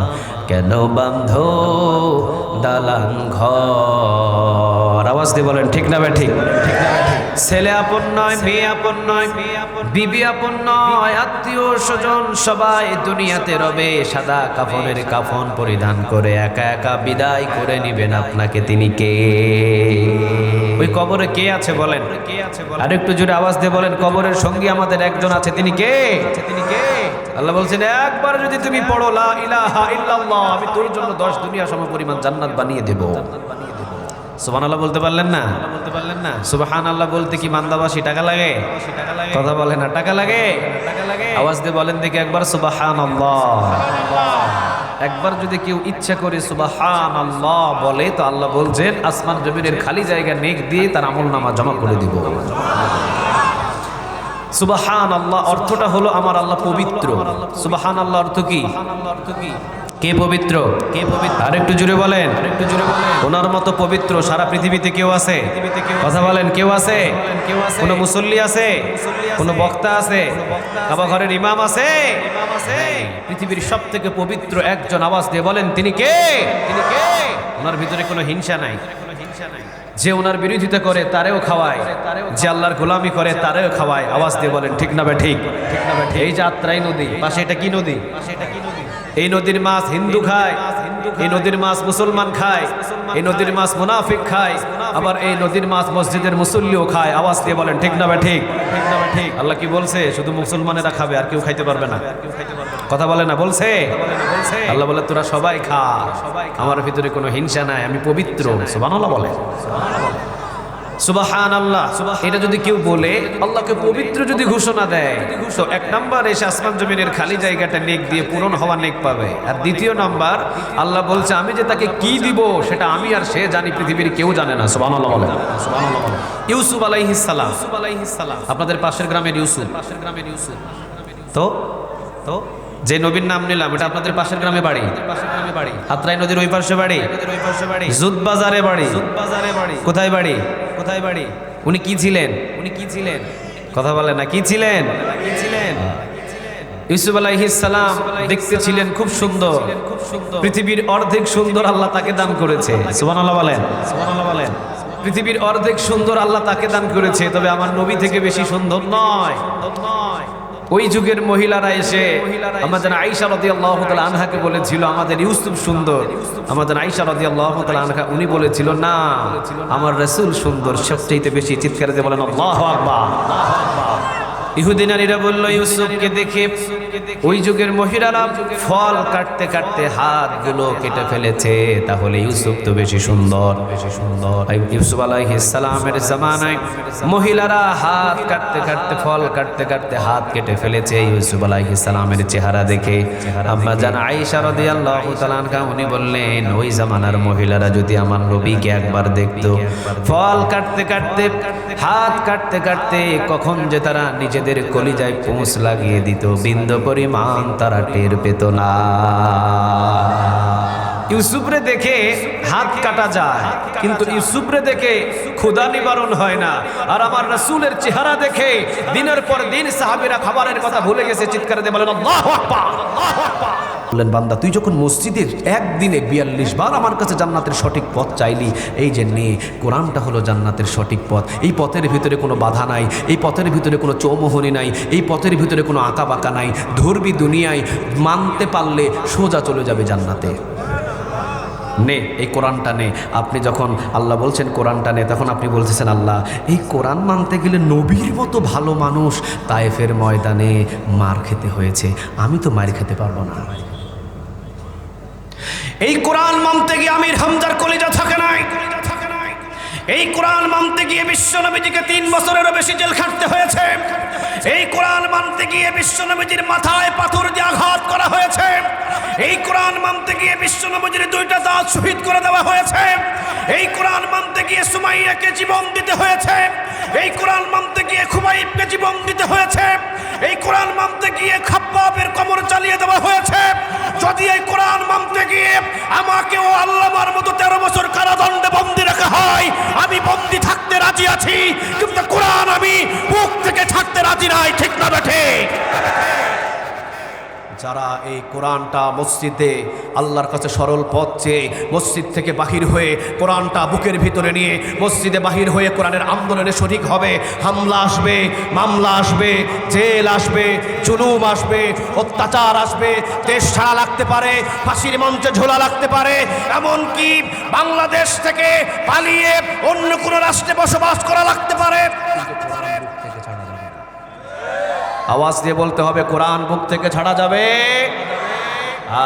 কেন বাঁধো দালান ঘর। আওয়াজ দিয়ে বলেন ঠিক না ঠিক? ছেলে আপন নয়, মেয়ে আপন নয়, বিবি আপন নয়, আত্মীয় স্বজন সবাই দুনিয়াতে রবে। সাদা কাফনের কাফন পরিধান করে একা একা বিদায় করে নিবেন আপনাকে। তিনি কে? ওই কবরে কে আছে বলেন? আর একটু জোরে আওয়াজ দিয়ে বলেন, কবরের সঙ্গী আমাদের একজন আছে। তিনি কে? আল্লাহ বলছেন একবার যদি তুমি পড়ো লা ইলাহা ইল্লাল্লাহ, আমি তোর জন্য 10 দুনিয়া সমপরিমাণ জান্নাত বানিয়ে দেব। সুবহানাল্লাহ বলতে পারলেন না? সুবহানাল্লাহ বলতে কি মান্দাবাসী টাকা লাগে? কথা বলে না, টাকা লাগে? আওয়াজ দিয়ে বলেন দেখি একবার সুবহানাল্লাহ। একবার যদি কেউ ইচ্ছা করে সুবহানাল্লাহ বলে, তো আল্লাহ বলছেন আসমান জমিনের খালি জায়গা নেক দিয়ে তার আমলনামা জমা করে দিব। সুবহানাল্লাহ অর্থটা হলো আমার আল্লাহ পবিত্র। সুবহানাল্লাহ অর্থ কি? কে পবিত্র? আর একটু জোরে বলেন। ওনার মতো পবিত্র সারা পৃথিবীতে কেউ আছে? কথা বলেন, কেউ আছে? কোন মুসল্লি আছে? কোন বক্তা আছে? কাবা ঘরের ইমাম আছে? পৃথিবীর সব থেকে পবিত্র একজন। আওয়াজ দিয়ে বলেন তিনি কে? ওনার ভিতরে কোনো হিংসা নাই। যে ওনার বিরোধিতা করে তারেও খাওয়ায়, যে আল্লাহর গোলামি করে তারেও খাওয়ায়। আওয়াজ দিয়ে বলেন ঠিক না ঠিক? এই যে আত্রাই নদী পাশে, এটা কি নদী? এই নদীর মাছ হিন্দু খায়, এই নদীর মাছ মুসলমান খায়, এই নদীর মাছ মুনাফিক খায়, আবার এই নদীর মাছ মসজিদের মুসল্লিও খায়। আওয়াজ দিয়ে বলেন ঠিক না ঠিক? আল্লাহ কি বলছে? শুধু মুসলমানেরা খাবে, আর কেউ খাইতে পারবে না। কথা বলে না? বলছে আল্লাহ বলে তোরা সবাই খা, আমার ভিতরে কোনো হিংসা নাই, আমি পবিত্র। সুবহানাল্লাহ বলে। সুবহানাল্লাহ। এটা যদি কেউ বলে, আল্লাহকে পবিত্র যদি ঘোষণা দেয়, তো 1 নাম্বার এসে আসমান জমিনের খালি জায়গাটা নেক দিয়ে পূরণ হওয়া নেক পাবে। আর 2 নাম্বার আল্লাহ বলছে আমি যে তাকে কি দিব সেটা আমি আর সে জানি, পৃথিবীর কেউ জানে না। সুবহানাল্লাহ বলে। ইউসুফ আলাইহিস সালাম, আপনাদের পাশের গ্রামের ইউসুফ। তো যে নবীর নাম নিলাম এটা আপনাদের পাশের গ্রামে বাড়ি, আত্রাই নদীর ওই পাশে বাড়ি, জুত বাজারে বাড়ি। কোথায় বাড়ি? উনি কি ছিলেন? কথা বলে না, কি ছিলেন? ইউসুফ আলাইহিস সালাম দেখতে ছিলেন খুব সুন্দর, পৃথিবীর অর্ধেক সুন্দর আল্লাহ তাকে দান করেছে। সুবহানাল্লাহ বলেন। পৃথিবীর অর্ধেক সুন্দর আল্লাহ তাকে দান করেছে, তবে আমার নবী থেকে বেশি সুন্দর নয়। ওই যুগের মহিলারা এসে আমাদের আয়েশা রাদিয়াল্লাহু তাআলা আনহাকে বলেছিল আমাদের ইউসুফ সুন্দর। আমাদের আয়েশা রাদিয়াল্লাহু তাআলা আনহা উনি বলেছিল না, আমার রাসূল সুন্দর। সবচেয়ে বেশি চিৎকার দিয়ে বলেন আল্লাহু আকবার। ইহুদি নারীরা বলল ইউসুফকে দেখে ওই যুগের মহিলারা ফল কাটতে কাটতে হাতগুলো কেটে ফেলেছে, তাহলে ইউসুফ তো বেশি সুন্দর। ইউসুফ আলাইহিস সালামের জামানায় মহিলারা হাত কাটতে কাটতে ফল কাটতে কাটতে হাত কেটে ফেলেছে। ইউসুফ আলাইহিস সালামের চেহারা দেখে আম্মা জান আয়েশা রাদিয়াল্লাহু তাআলা আনহা উনি বললেন ওই জামানার মহিলারা যদি আমার নবীকে একবার দেখতো, ফল কাটতে কাটতে হাত কাটতে কাটতে কখন যে তারা নিজেদের কলিজায় পুঁছ লাগিয়ে দিত, বিন্দু পরিমাণ তারা টের পেত না। ইউসুফরে দেখে হাত কাটা যায়, কিন্তু ইউসুফরে দেখে ক্ষুধা নিবারণ হয় না। আর আমার রাসূলের চেহারা দেখে দিনের পর দিন সাহাবীরা খাবারের কথা ভুলে গেছে। চিৎকার দিয়ে বলেন আল্লাহু আকবার, আল্লাহু আকবার। বললেন বান্দা তুই যখন মসজিদের একদিনে ৪২ বার আমার কাছে জান্নাতের সঠিক পথ চাইলি, এই যে নে কোরআনটা হলো জান্নাতের সঠিক পথ। এই পথের ভিতরে কোনো বাধা নাই, এই পথের ভিতরে কোনো চৌমোহনী নাই, এই পথের ভিতরে কোনো আঁকা বাঁকা নাই। ধরবি দুনিয়ায়, মানতে পারলে সোজা চলে যাবে জান্নাতে। নে এই কোরআনটা নে। আপনি যখন আল্লাহ বলছেন কোরআনটা নে, তখন আপনি বলতেছেন আল্লাহ এই কোরআন মানতে গেলে নবীর মতো ভালো মানুষ তায়েফের ময়দানে মার খেতে হয়েছে, আমি তো মার খেতে পারবো না। এই কোরআন মানতে গিয়ে আমির হামজার কলিজা থাকে নাই। এই কোরআন মানতে গিয়ে বিশ্বনবীজিকে ৩ বছরেরও বেশি জেল খাটতে হয়েছে। এই কোরআন মানতে গিয়ে বিশ্বনবীজির মাথায় পাথর দিয়ে আঘাত করা হয়েছে। এই কোরআন মানতে গিয়ে বিশ্বনবীজির 2টা দাঁত শহীদ করে দেওয়া হয়েছে। এই কোরআন মানতে গিয়ে সুমাইয়াকে জীবন দিতে হয়েছে। এই কোরআন মানতে গিয়ে খুবাইবকে জীবন দিতে হয়েছে। এই কোরআন মানতে গিয়ে খাব্বাবের কোমর চালিয়ে দেওয়া হয়েছে। যদি এই কোরআন মানতে গিয়ে আমাকেও আল্লামার মতো 13 বছর কারাদণ্ডে বন্দী রাখা হয়, আমি বন্দী থাকতে রাজি আছি, কিন্তু কোরআন আমি বুক থেকে ছাড়তে রাজি নাই। ঠিক না বেঠে? যারা এই কোরআনটা মসজিদে আল্লাহর কাছে সরল পথ চেয়ে মসজিদ থেকে বাহির হয়ে কোরআনটা বুকের ভিতরে নিয়ে মসজিদে বাহির হয়ে কোরআনের আন্দোলনে শরিক হবে, হামলা আসবে, মামলা আসবে, জেল আসবে, জুলুম আসবে, অত্যাচার আসবে, দেশ ছাড়া লাগতে পারে, ফাঁসির মঞ্চে ঝোলা লাগতে পারে, এমনকি বাংলাদেশ থেকে পালিয়ে অন্য কোনো রাষ্ট্রে বসবাস করা লাগতে পারে। আওয়াজ দিয়ে বলতে হবে কোরআন বুক থেকে ছাড়া যাবে।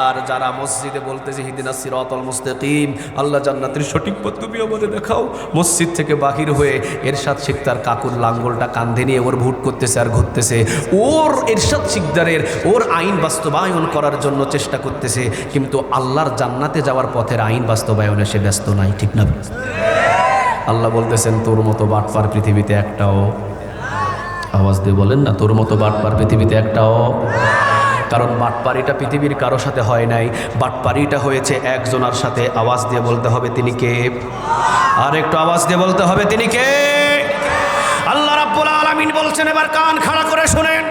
আর যারা মসজিদে বলতেছে ইহদিনাস সিরাতাল মুস্তাকিম, আল্লাহ জান্নাতের সঠিক পথ তুমি আমাদের দেখাও, মসজিদ থেকে বাহির হয়ে এরশাদ শিকদার কাকুর লাঙ্গলটা কাঁধে নিয়ে ওর ভোট করতেছে আর ঘুরতেছে, ওর এরশাদ শিকদারের ওর আইন বাস্তবায়ন করার জন্য চেষ্টা করতেছে, কিন্তু আল্লাহর জান্নাতে যাওয়ার পথের আইন বাস্তবায়নে সে ব্যস্ত নাই। ঠিক না? আল্লাহ বলতেছেন তোর মতো বাটপার পৃথিবীতে একটাও, আওয়াজ দিয়ে বলেন না, তোর মতো বাটপার পৃথিবীতে একটাও। কারণ বাটপারিটা পৃথিবীর কারো সাথে হয় নাই, বাটপারিটা হয়েছে একজনের সাথে। আওয়াজ দিয়ে বলতে হবে তিনি কে? আর একটু আওয়াজ দিয়ে বলতে হবে তিনি কে? আল্লাহ রাব্বুল আলামিন বলছেন, এবার কান খাড়া করে শুনেন।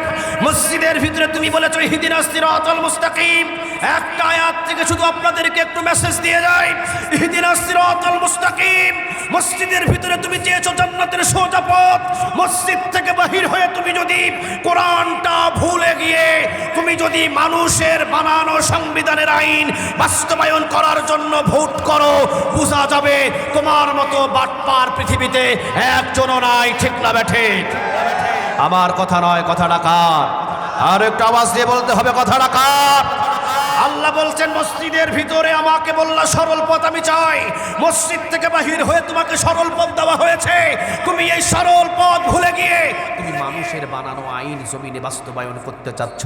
মসজিদের ভিতরে তুমি বলেছো ইহদিনাস সিরাতাল মুস্তাকিম, একটা আয়াত থেকে শুধু আপনাদেরকে একটু মেসেজ দিয়ে যায়, ইহদিনাস সিরাতাল মুস্তাকিম। মসজিদের ভিতরে তুমি চেয়েছো জান্নাতের সোজা পথ, মসজিদ থেকে বাহির হয়ে তুমি যদি কোরআনটা ভুলে গিয়ে তুমি যদি মানুষের বানানো সংবিধানের আইন বাস্তবায়ন করার জন্য ভোট করো, বোঝা যাবে তোমার মতো বাটপার পৃথিবীতে একজনও নাই। ঠিক না বেঠে? আমার কথা নয়, কথাটা কার? আর একটু আওয়াজ দিয়ে বলতে হবে কথাটা কার? আল্লাহ বলছেন মসজিদের ভিতরে আমাকে বললা সরল পথ আমি চাই, মসজিদ থেকে বাহির হয়ে তোমাকে সরল পথ দেওয়া হয়েছে, তুমি এই সরল পথ ভুলে গিয়ে তুমি মানুষের বানানো আইন জমিনে বাস্তবায়ন করতে চাচ্ছ।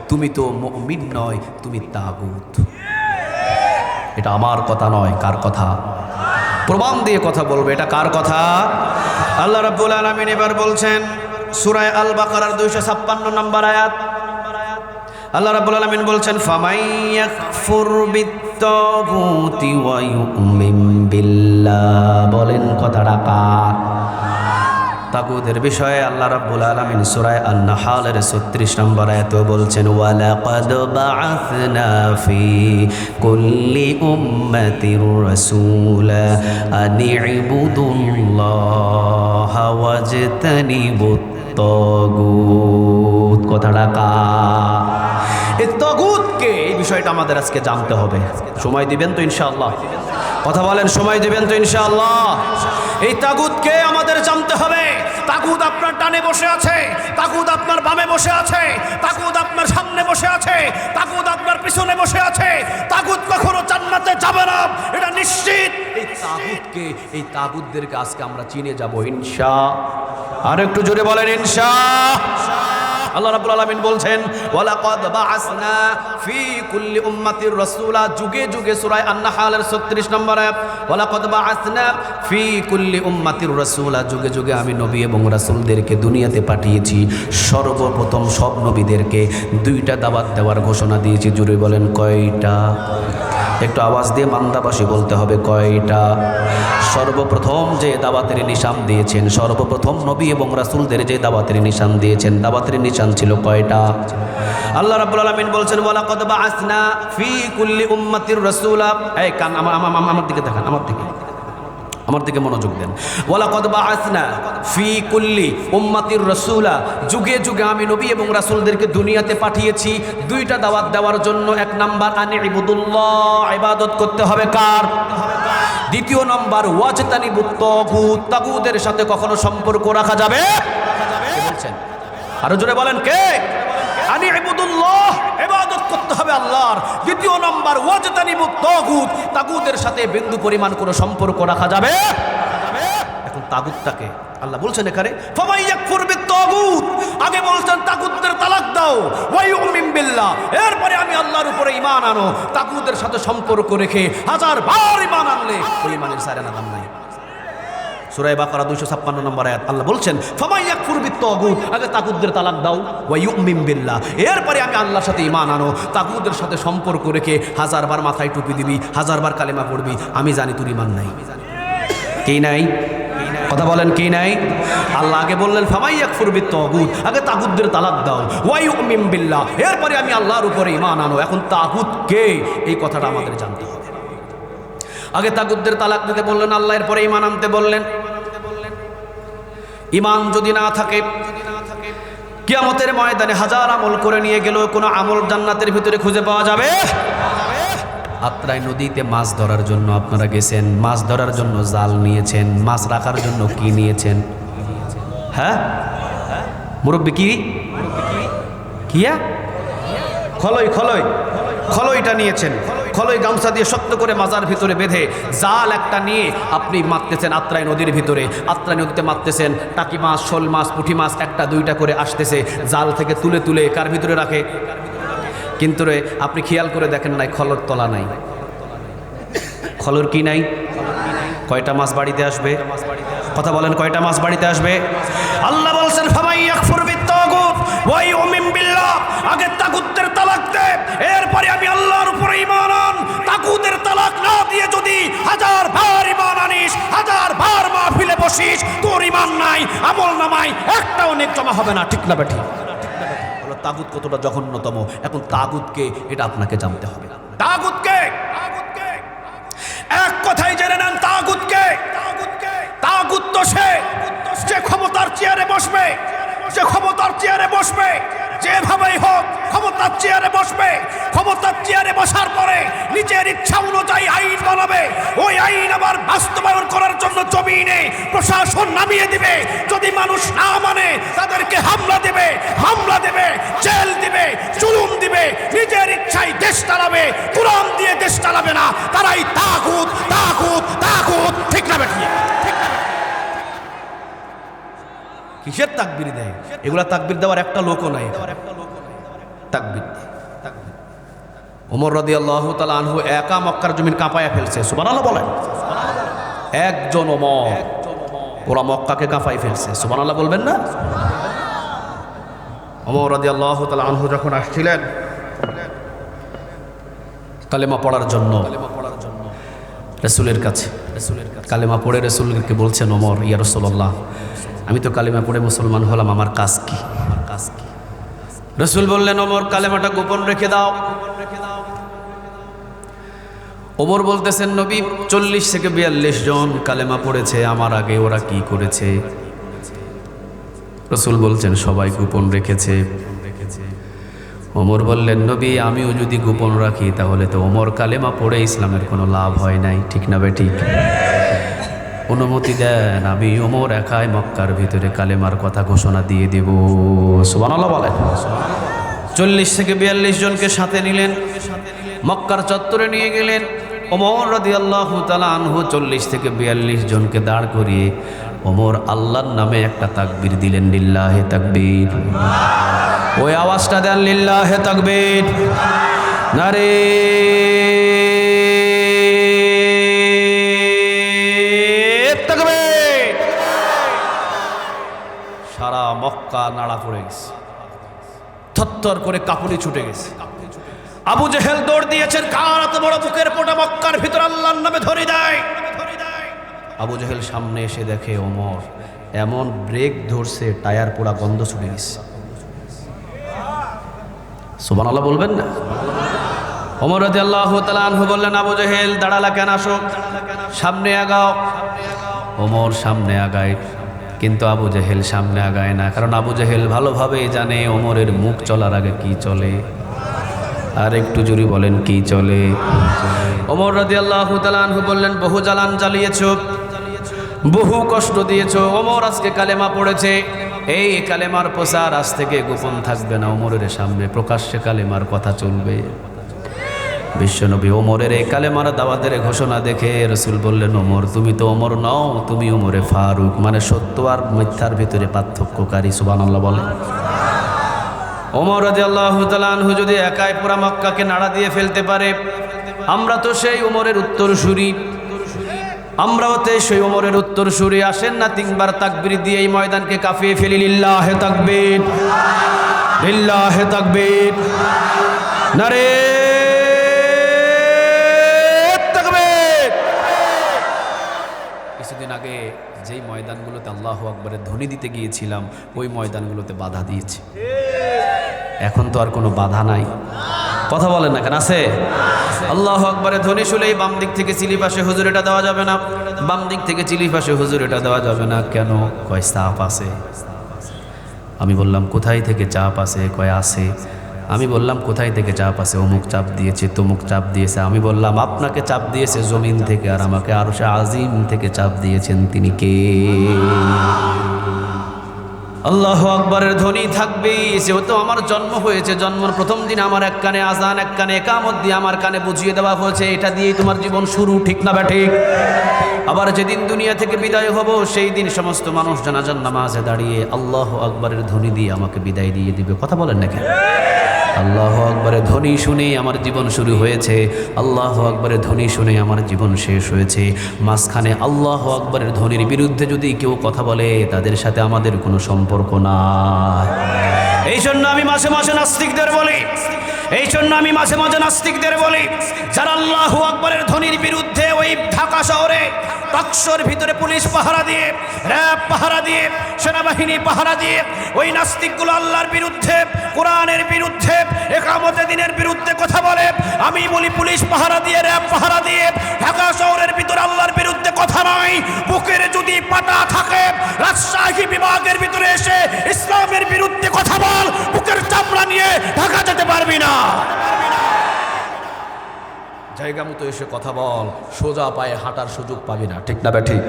তুমি তো মুমিন নয়, তুমি তাগুত। এটা আমার কথা নয়, কার কথা? প্রমাণ দিয়ে কথা বলবে, এটা কার কথা? আল্লাহ রাব্বুল আলামিন এবার বলছেন সূরা আল বাকারার 256 নম্বর আয়াত, আল্লাহ রাব্বুল আলামিন বলছেন ফামাইয়াকফুর বিত্তাগুতি ওয়া ইউমিন বিল্লাহ। বলেন কথাটা কার? তাগুতের বিষয়ে আল্লাহ রাব্বুল আলামিন সূরা আন-নাহলের 36 নম্বর আয়াতে বলছেন ওয়ালাকাদ বাআসনা ফি কুল্লি উম্মাতির রাসূলা আন ইবুদুল্লাহা ওয়াজতানিবুত তাগুত। কথাটা কা এই তাগুতকে, এই বিষয়টা আমাদের আজকে জানতে হবে। সময় দিবেন তো ইনশাআল্লাহ? কথা বলেন, সময় দিবেন তো ইনশাআল্লাহ? এই তাগুতকে আমাদের জানতে হবে। তাগুত আপনার ডানে বসে আছে, তাগুত আপনার বামে বসে আছে, তাগুত আপনার সামনে বসে আছে, তাগুত আপনার পিছনে বসে আছে। তাগুত কখনো জান্নাতে যাবে না, এটা নিশ্চিত। এই তাগুতকে, এই তাগুতদেরকে আজকে আমরা চিনে যাব ইনশাআল্লাহ। আর একটু জোরে বলেন ইনশাআল্লাহ। আল্লাহ রাব্বুল আলামিন বলছেন, ওয়ালাকাদ বাআসনা ফি কুল্লি উম্মাতির রাসূলা। যুগে যুগে সূরা আন-নাহলের 36 নম্বর আয়াত। ওয়ালাকাদ বাআসনা ফি কুল্লি উম্মাতির রাসূলা। যুগে যুগে আমি নবী এবং রাসূলদেরকে দুনিয়াতে পাঠিয়েছি। সর্বপ্রথম সব নবীদেরকে দুইটা দাওয়াত দেওয়ার ঘোষণা দিয়েছি। জুড়ে বলেন কয়টা? একটু আওয়াজ দিয়ে মান্দাবাসী বলতে হবে কয়টা? সর্বপ্রথম যে দাওয়াতের নিশান দিয়েছেন, সর্বপ্রথম নবী এবং রাসূলদের যে দাওয়াতের নিশান দিয়েছেন, দাওয়াতের নিশান ছিল কয়টা? আল্লাহ রাব্বুল আলামিন বলছেন, ওয়ালাকাদ বাআসনা ফি কুল্লি উম্মাতির রাসূলা। এই কান আমার দিকে দেখান, আমার দিকে মনোযোগ দেন। ওয়ালাকাদ বাআসনা ফি কুল্লি উম্মাতির রাসূলা। যুগে যুগে আমি নবী এবং রাসূলদেরকে দুনিয়াতে পাঠিয়েছি দুইটা দাওয়াত দেওয়ার জন্য। এক নাম্বার আনিবুদুল্লাহ, ইবাদত করতে হবে কার? দ্বিতীয় নম্বর ওয়াজতানিবুত তাগুত, তাগুতের সাথে কখনো সম্পর্ক রাখা যাবে? কে বলছেন? আরো জোরে বলেন কে? আনিবুদুল্লাহ, ইবাদত করতে হবে আল্লাহর। দ্বিতীয় নম্বর ওয়াজতানিবুত তাগুত, তাগুতের সাথে বিন্দু পরিমাণ কোনো সম্পর্ক রাখা যাবে? এখন তাগুতটাকে আল্লাহ বলছেন এখানে, ফামাই ইয়াকফুর বিত তাগুত। আগে বলছেন তাগুতদের তালাক দাও, ওয়া ইউমিন বিল্লাহ। এরপরে আমি আল্লাহর উপরে ঈমান আনো। তাগুতের সাথে সম্পর্ক রেখে হাজার বার ঈমান আনলে ওই ঈমানের সারেনা দাম নাই। সূরা বাকারা 256 নম্বর আয়াত। আল্লাহ বলছেন, ফামাই ইয়াকফুর বিত তাগুত। আগে তাগুতদের তালাক দাও, ওয়া ইউমিন বিল্লাহ। এরপরে আমি আল্লাহর সাথে ঈমান আনো। তাগুতের সাথে সম্পর্ক রেখে হাজার বার মাথায় টুপি দিবি, হাজার বার কালেমা পড়বি, আমি জানি তোর ঈমান নাই। কি নাই? কথা বলেন কি নাই? আল্লাহ আগে বললেন ফামাই ইয়াকফুর বিত তাগুত, আগে তাগুতদের তালাক দাও, ওয়া ইউমিন বিল্লাহ। এরপরে আমি আল্লাহর উপরে ঈমান আনো। এখন তাগুত কে, এই কথাটা আমাদের জানতে হবে। আগে তাগুতদের তালাক দিতে বললেন আল্লাহ, এরপরে ঈমান আনতে বললেন। ঈমান যদি না থাকে, কিয়ামতের ময়দানে হাজার আমল করে নিয়ে গেলেও কোনো আমল জান্নাতের ভিতরে খুঁজে পাওয়া যাবে? আত্রাই নদীতে মাছ ধরার জন্য আপনারা গেছেন, মাছ ধরার জন্য জাল নিয়েছেন, মাছ রাখার জন্য কি নিয়েছেন? হ্যাঁ মুরব্বি, কি কিয়া? খলই, খলইটা নিয়েছেন। খলই গামছা দিয়ে শক্ত করে মাজার ভিতরে বেঁধে জাল একটা নিয়ে আপনি মারতেছেন আত্রাই নদীর ভিতরে। আত্রাই নদীতে মারতেছেন, টাকি মাছ, শোল মাছ, পুঁটি মাছ একটা দুইটা করে আসতেছে। জাল থেকে তুলে তুলে কার ভিতরে রাখে? কিন্তু রে আপনি খেয়াল করে দেখেন নাই, খলর তলা নাই। খলর কি নাই? কয়টা মাছ বাড়িতে আসবে? কথা বলেন, কয়টা মাছ বাড়িতে আসবে? আল্লাহ বলছেন ফামাই ইয়াকফুর বিত তাগুত ওয়া ইউমিন বিল্লাহ। আগে তাগুতের তালাক দে, এরপরে আমি আল্লাহর উপরে ঈমান আন। তাগুতের তালাক না দিয়ে যদি হাজার বার ঈমান আনিস, হাজার বার মাহফিলে বসিস, তোর ঈমান নাই, আমল নামায় একটাও নেক জমা হবে না। ঠিক না বেঠিক? তাগুত কতটা জঘন্যতম। এখন তাগুতকে, এটা আপনাকে জানতে হবে। তাগুতকে এক কথাই জেনে নেন, তাগুতকে। তাগুত তো সে যে ক্ষমতার চেয়ারে বসবে, যে ক্ষমতার চেয়ারে বসবে, যেভাবেই হোক ক্ষমতার চেয়ারে বসবে। ক্ষমতার চেয়ারে বসার পরে নিজের ইচ্ছা অনুযায়ী আইন বানাবে। ওই আইন আবার বাস্তবায়ন করার জন্য জমিনে প্রশাসন নামিয়ে দিবে। যদি মানুষ না মানে তাদেরকে হামলা দেবে, জেল দিবে, জুলুম দিবে। নিজের ইচ্ছায় দেশ চালাবে, কোরআন দিয়ে দেশ চালাবে না। তারাই তাগুত। ঠিক না বেঠিক? কিসের তাকবীর দেয়? এগুলা তাকবীর দেওয়ার একটা লোকও নাই। তাকবীর ওমর রাদিয়াল্লাহু তাআলা আনহু একা মক্কার জমিন কাঁপায়া ফেলছে। সুবহানাল্লাহ বলেন। একজন ওমর, ওরা মক্কাকে কাঁপাই ফেলছে। সুবহানাল্লাহ বলবেন না? ওমর রাদিয়াল্লাহু তাআলা আনহু যখন আসছিলেন কালেমা পড়ার জন্য রাসূলের কাছে, কালেমা পড়ে রাসূলকে বলছেন, ওমর, ইয়া রাসূলুল্লাহ, আমি তো কালেমা পড়ে মুসলমান হলাম, আমার কাজ কি? রাসূল বললেন, ওমর, কালেমাটা গোপন রেখে দাও। ওমর বলতেছেন, নবী 40 থেকে 42 জন কালেমা পড়েছে আমার আগে, ওরা কি করেছে? রাসূল বলছেন সবাই গোপন রেখেছে। ওমর বললেন, নবী আমিও যদি গোপন রাখি তাহলে তো ওমর কালেমা পড়ে ইসলামের কোনো লাভ হয় নাই, ঠিক না বেঠিক? অনুমতি দেন, আমি ওমর একাই মক্কার ভিতরে কালেমার কথা ঘোষণা দিয়ে দেব। সুবহানাল্লাহ বলেন। 40 থেকে 42 জনকে সাথে নিলেন, মক্কার চত্বরে নিয়ে গেলেন। ওমর রাদিয়াল্লাহু তাআলা আনহু 40 থেকে 42 জনকে দাঁড় করিয়ে ওমর আল্লাহর নামে একটা তাকবীর দিলেন, লিল্লাহে তাকবীর। ওই আওয়াজটা দেন, লিল্লাহে তাকবীর। নারে তাকবীর। সারা মক্কা নাড়া পড়ে গেছে, থরথর করে কাঁপুনি ছুটে গেছে। আবু জেহেল দৌড় দিয়েছেন, কার এত বড় বুকের পোটা মক্কার ভিতর আল্লাহর নামে ধরে দেয়। আবু জেহেল সামনে এসে দেখে ওমর এমন ব্রেক ধরছে, টায়ার পোড়া গন্ধ ছুটে গেছে। সুবহানাল্লাহ বলবেন না? ওমর রাদিয়াল্লাহু তাআলা আনহু বললেন, আবু জেহেল দাঁড়ালা কেন, আসো সামনে আগাও। ওমর সামনে আগায়, কিন্তু আবু জেহেল সামনে আগায় না, কারণ আবু জেহেল ভালোভাবে জানে ওমরের মুখ চলার আগে কি চলে। আর একটু জোরে বলেন, কি চলে? ওমর রাদিয়াল্লাহু তাআলা আনহু বললেন, বহু জ্বালান জ্বালিয়েছো, বহু কষ্ট দিয়েছো। ওমর আজকে কালেমা পড়েছে, এই কালেমার প্রচার আজ থেকে গোপন থাকবে না, ওমরের সামনে প্রকাশ্যে কালেমার কথা চলবে। বিশ্বনবী ওমরের এই কালেমার দাওয়াতের ঘোষণা দেখে রাসূল বললেন, ওমর তুমি তো ওমর নও, তুমি ওমরে ফারুক, মানে সত্য আর মিথ্যার ভিতরে পার্থক্যকারী। সুবহানাল্লাহ বলে। ওমর রাদিয়াল্লাহু তাআলা আনহু যদি একাই পুরা মক্কাকে নাড়া দিয়ে ফেলতে পারে, আমরা তো সেই ওমরের উত্তরসূরি, আমরাও তো সেই ওমরের উত্তরসূরি। আসেন না 3 বার তাকবীর দিয়ে এই ময়দানকে কাঁপিয়ে ফেলি। লিল্লাহে তাকবীর, লিল্লাহে তাকবীর, নারে তাকবীর। কিছুদিন আগে যেই ময়দানগুলোতে আল্লাহু আকবারের ধ্বনি দিতে গিয়েছিলাম, ওই ময়দানগুলোতে বাধা দিয়েছে। এখন তো আর কোনো বাধা নাই। কথা বলেন না কেন? আছে? আল্লাহু আকবারের ধ্বনি শুনেই বাম দিক থেকে চিলি পাশে হুজুর এটা দেওয়া যাবে না, বাম দিক থেকে চিলি পাশে হুজুর এটা দেওয়া যাবে না। কেন? কয় চাপ আছে। আমি বললাম কোথায় থেকে চাপ আছে? কয় আছে। আমি বললাম কোথায় থেকে চাপ আছে? অমুক চাপ দিয়েছে, তমুক চাপ দিয়েছে। আমি বললাম আপনাকে চাপ দিয়েছে জমিন থেকে, আর আমাকে আরশে আজিম থেকে চাপ দিয়েছেন তিনি কে? আল্লাহু আকবারের ধ্বনি থাকবে। যেহেতু আমার জন্ম হয়েছে, জন্মের প্রথম দিন আমার এক কানে আজান, এক কানে একামত দিয়ে আমার কানে বুঝিয়ে দেওয়া হয়েছে এটা দিয়েই তোমার জীবন শুরু, ঠিক না ঠিক? আবার যেদিন দুনিয়া থেকে বিদায় হব, সেই দিন সমস্ত মানুষ জানাজার নামাজে দাঁড়িয়ে আল্লাহু আকবারের ধ্বনি দিয়ে আমাকে বিদায় দিয়ে দিবে। কথা বলেন নাকি? আল্লাহু আকবারের ধ্বনি শুনে আমার জীবন শুরু হয়েছে, আল্লাহু আকবারের ধ্বনি শুনে আমার জীবন শেষ হয়েছে। মাঝখানে আল্লাহু আকবারের ধ্বনির বিরুদ্ধে যদি কেউ কথা বলে, তাদের সাথে আমাদের কোনো সম্পর্ক নাই। এই জন্য আমি মাঝে মাঝে নাস্তিকদের বলি, যারা আল্লাহু আকবারের ধ্বনির বিরুদ্ধে ওই ঢাকা শহরে টকশোর ভিতরে পুলিশ পাহারা দিয়ে, র‍্যাব পাহারা দিয়ে, সেনাবাহিনী পাহারা দিয়ে ওই নাস্তিকগুলো আল্লাহর বিরুদ্ধে, কোরআনের বিরুদ্ধে, ইকামতে দ্বীনের বিরুদ্ধে কথা বলে, আমি বলি পুলিশ পাহারা দিয়ে, র‍্যাব পাহারা দিয়ে ঢাকা শহরের ভিতরে আল্লাহর বিরুদ্ধে কথা নয়। বুকের যদি পাটা থাকে, রাজশাহী বিভাগের ভিতরে এসে ইসলামের বিরুদ্ধে কথা বল, বুকের চামড়া নিয়ে ঢাকা যেতে পারবি না। জায়গা মতো এসে কথা বল, সোজা পায়ে হাঁটার সুযোগ পাবি না, ঠিক না ঠিক?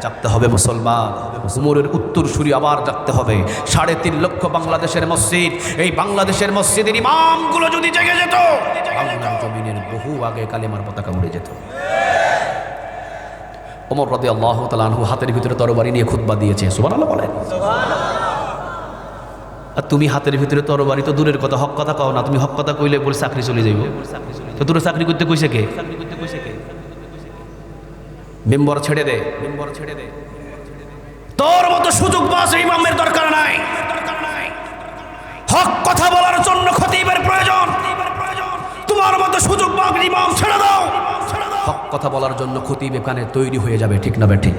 জাগতে হবে মুসলমান, উমরের উত্তরসূরি আবার জাগতে হবে। 3.5 লক্ষ বাংলাদেশের মসজিদ, এই বাংলাদেশের মসজিদের ইমামগুলো যদি জেগে যেত, বাংলার জমিনের বহু আগে কালেমার পতাকা উড়ে যেত। ওমর রাদিয়াল্লাহু তাআলা আনহু হাতের ভিতরে তরবারি নিয়ে খুতবা দিয়েছে। সুবহানাল্লাহ বলেন। আর তুমি হাতের ভিতরে তরবারি তো দূরের কথা, হক কথা কও না। তুমি হক কথা কইলে বলে চাকরি চলে যাইব। তো তোর চাকরি করতে কইছে কে? মেম্বার ছেড়ে দে, তোর মতো সুযোগ বাস ইমামের দরকার নাই। হক কথা বলার জন্য খতিবের প্রয়োজন, তোমার মতো সুযোগ বাস ইমাম ছেড়ে দাও। হক কথা বলার জন্য খতিব এখানে তৈরি হয়ে যাবে, ঠিক না ঠিক?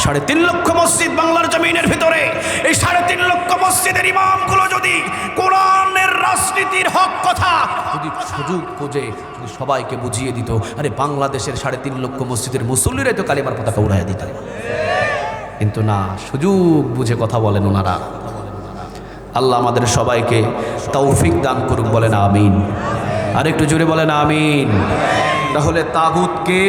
3.5 লক্ষ মসজিদ বাংলার জমিনের ভিতরে, এই 3.5 লক্ষ মসজিদের ইমামগুলো যদি কোরআনের রাজনীতির হক কথা যদি সুযোগ খুঁজে যদি সবাইকে বুঝিয়ে দিত, আরে বাংলাদেশের 3.5 লক্ষ মসজিদের মুসল্লিরাই তো কালেমার পতাকা উড়াইয়া দিত। কিন্তু না, সুযোগ বুঝে কথা বলেন ওনারা। আল্লাহ আমাদের সবাইকে তৌফিক দান করুক, বলেন আমিন। আর একটু জোরে বলেন আমিন। তাহলে তাগুতকে,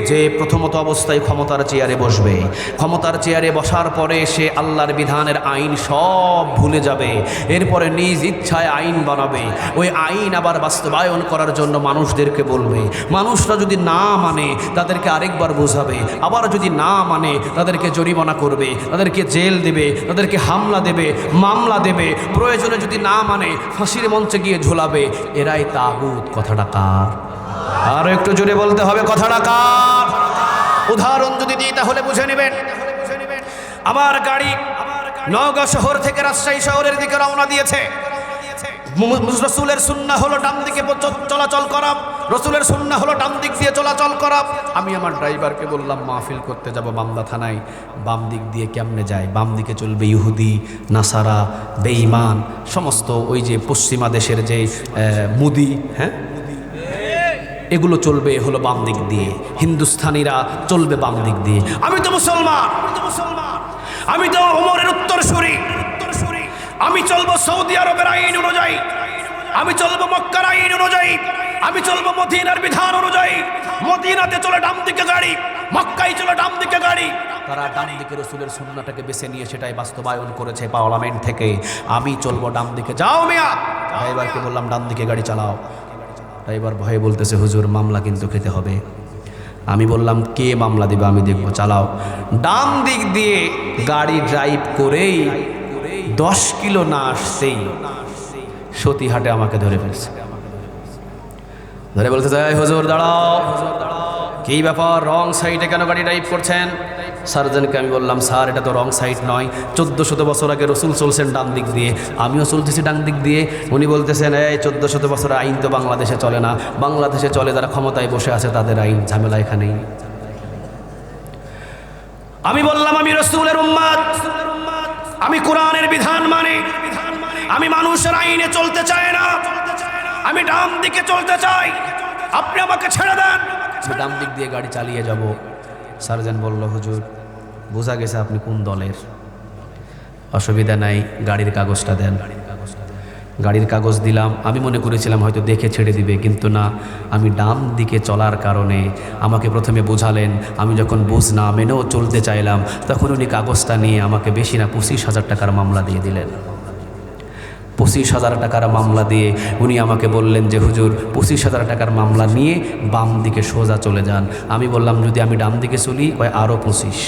যে প্রথমত অবস্থায় ক্ষমতার চেয়ারে বসবে, ক্ষমতার চেয়ারে বসার পরে সে আল্লাহর বিধানের আইন সব ভুলে যাবে, এরপরে নিজ ইচ্ছায় আইন বানাবে, ওই আইন আবার বাস্তবায়ন করার জন্য মানুষদেরকে বলবে, মানুষরা যদি না মানে তাদেরকে আরেকবার বোঝাবে, আবার যদি না মানে তাদেরকে জরিমানা করবে, তাদেরকে জেল দেবে, তাদেরকে হামলা দেবে, মামলা দেবে, প্রয়োজনে যদি না মানে ফাঁসির মঞ্চে গিয়ে ঝোলাবে। এরাই তাগুত। কথাটা কার? আরো একটু জোরে বলতে হবে, কথাটা কার? উদাহরণ যদি দিই তাহলে বুঝে নেবেন। আমার গাড়ি নওগাঁ শহর থেকে রাজশাহী শহরের দিকে রওনা দিয়েছে। রসুলের সুন্নাহ হলো ডান দিকে চলাচল করা, রসুলের সুন্নাহ হলো ডান দিক দিয়ে চলাচল করা। আমি আমার ড্রাইভারকে বললাম, মাহফিল করতে যাব মামলা থানায়, বাম দিক দিয়ে কেমনে যায়? বাম দিকে চলবে ইহুদি, নাসারা, বেঈমান, সমস্ত ওই যে পশ্চিমা দেশের যে মুদি, হ্যাঁ, এগুলো চলবে হলো বাম দিক দিয়ে, হিন্দুস্থানীরা চলবে বাম দিক দিয়ে। আমি তো মুসলমান, আমি তো ওমরের উত্তরসূরি, আমি চলবো সৌদি আরবের আইন অনুযায়ী, আমি চলবো মক্কার আইন অনুযায়ী, আমি চলবো মদিনার বিধান অনুযায়ী। মদিনাতে চলে ডান দিকে গাড়ি, মক্কায় চলে ডান দিকে গাড়ি। তারা ডান দিকে রসুলের সুন্নাহটাকে বেছে নিয়ে সেটাই বাস্তবায়ন করেছে পার্লামেন্ট থেকে। আমি চলবো ডান দিকে। যাও মিয়া। ড্রাইভারকে বললাম ডান দিকে গাড়ি চালাও। ড্রাইভার ভয়ে বলতেছে, হুজুর মামলা কিন্তু খেতে হবে। আমি বললাম, কে মামলা দেবে? আমি দেখবো, চালাও। ডান দিক দিয়ে গাড়ি ড্রাইভ করেই 10 কিলো না আসতেই সতীহাটে আমাকে ধরে ফেলছে। ধরে বলতেছে, হুজুর দাঁড়াও, কি ব্যাপার, রং সাইডে কেন গাড়ি ড্রাইভ করছেন? সার্জনকে আমি বললাম, স্যার এটা তো রং সাইড নয়, 1400 বছর আগে রসুল চলছেন ডান দিক দিয়ে, আমিও চলতেছি ডান দিক দিয়ে। উনি বলতেছেন, এই 1400 বছরের আইন তো বাংলাদেশে চলে না, বাংলাদেশে চলে যারা ক্ষমতায় বসে আছে তাদের আইন, ঝামেলা এখানেই। আমি বললাম, আমি রসুলের উম্মত, আমি কোরআনের বিধান মানে, আমি মানুষের আইনে চলতে চাই না, আমি ডান দিকে চলতে চাই, আপনি আমাকে ছেড়ে দেন, আমি ডান দিক দিয়ে গাড়ি চালিয়ে যাব। সার্জন বলল, হুজুর বোঝা গেছে আপনি কোন দলের, অসুবিধা নাই, গাড়ির কাগজটা দেন। গাড়ির কাগজ দিলাম। আমি মনে করেছিলাম হয়তো দেখে ছেড়ে দিবে, কিন্তু না, আমি ডান দিকে চলার কারণে আমাকে প্রথমে বোঝালেন। আমি যখন বুঝ না মেনেও চলতে চাইলাম, তখন উনি কাগজটা নিয়ে আমাকে বেশি না 25,000 টাকার মামলা দিয়ে দিলেন। 25,000 টাকার মামলা দিয়ে উনি আমাকে বললেন যে, হুজুর 25,000 টাকার মামলা নিয়ে বাম দিকে সোজা চলে যান। আমি বললাম, যদি আমি ডান দিকে চলি, আরও 25।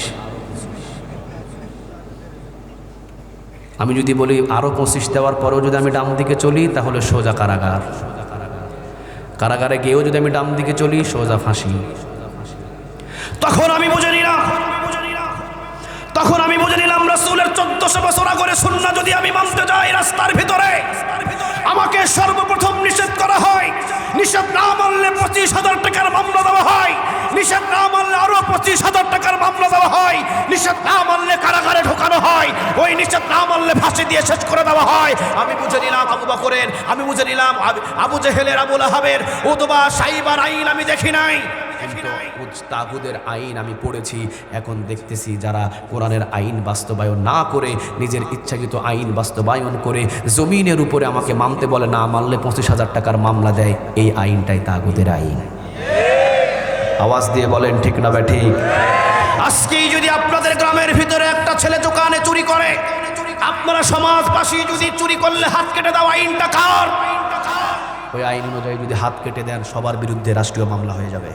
আমি যদি বলি আরও 25 দেওয়ার পরেও যদি আমি ডান দিকে চলি, তাহলে সোজা কারাগার, কারাগারে গিয়েও যদি আমি ডান দিকে চলি, সোজা ফাঁসি। তখন আমি বুঝে নিলাম রাসূলের 1400 বছর আগের সুন্নাহ যদি আমি মানতে যাই, রাস্তার ভিতরে আমাকে সর্বপ্রথম নিষেধ করা হয়। নিষেধ না মানলে 25,000 টাকার মামলা দেওয়া হয়, নিষেধ না মানলে আরো 25,000 টাকার মামলা দেওয়া হয়, নিষেধ না মানলে কারাগারে ঢোকানো হয়, ওই নিষেধ না মানলে ফাঁসি দিয়ে শেষ করে দেওয়া হয়। আমি বুঝে নিলাম আবু বকরের, আমি বুঝে নিলাম আবু জেহেলের, আবু লাহাবের, উতবা, সাইবার আইন আমি দেখি নাই, তাগুদের আইন আমি পড়েছি। এখন দেখতেছি যারা কোরআনের আইন বাস্তবায়ন না করে নিজের ইচ্ছাকৃত আইন বাস্তবায়ন করে জমিনের উপরে আমাকে মানতে বলে, না মানলে 25,000 টাকার মামলা দেয়, এই আইনটাই তাগুদের আইন। আওয়াজ দিয়ে বলেন ঠিক না ঠিক? আজকেই যদি আপনাদের গ্রামের ভিতরে একটা ছেলে দোকানে চুরি করে, আপনারা সমাজবাসী যদি চুরি করলে হাত কেটে দাও, আইনটা কার? ওই আইন অনুযায়ী যদি হাত কেটে দেন, সবার বিরুদ্ধে রাষ্ট্রীয় মামলা হয়ে যাবে।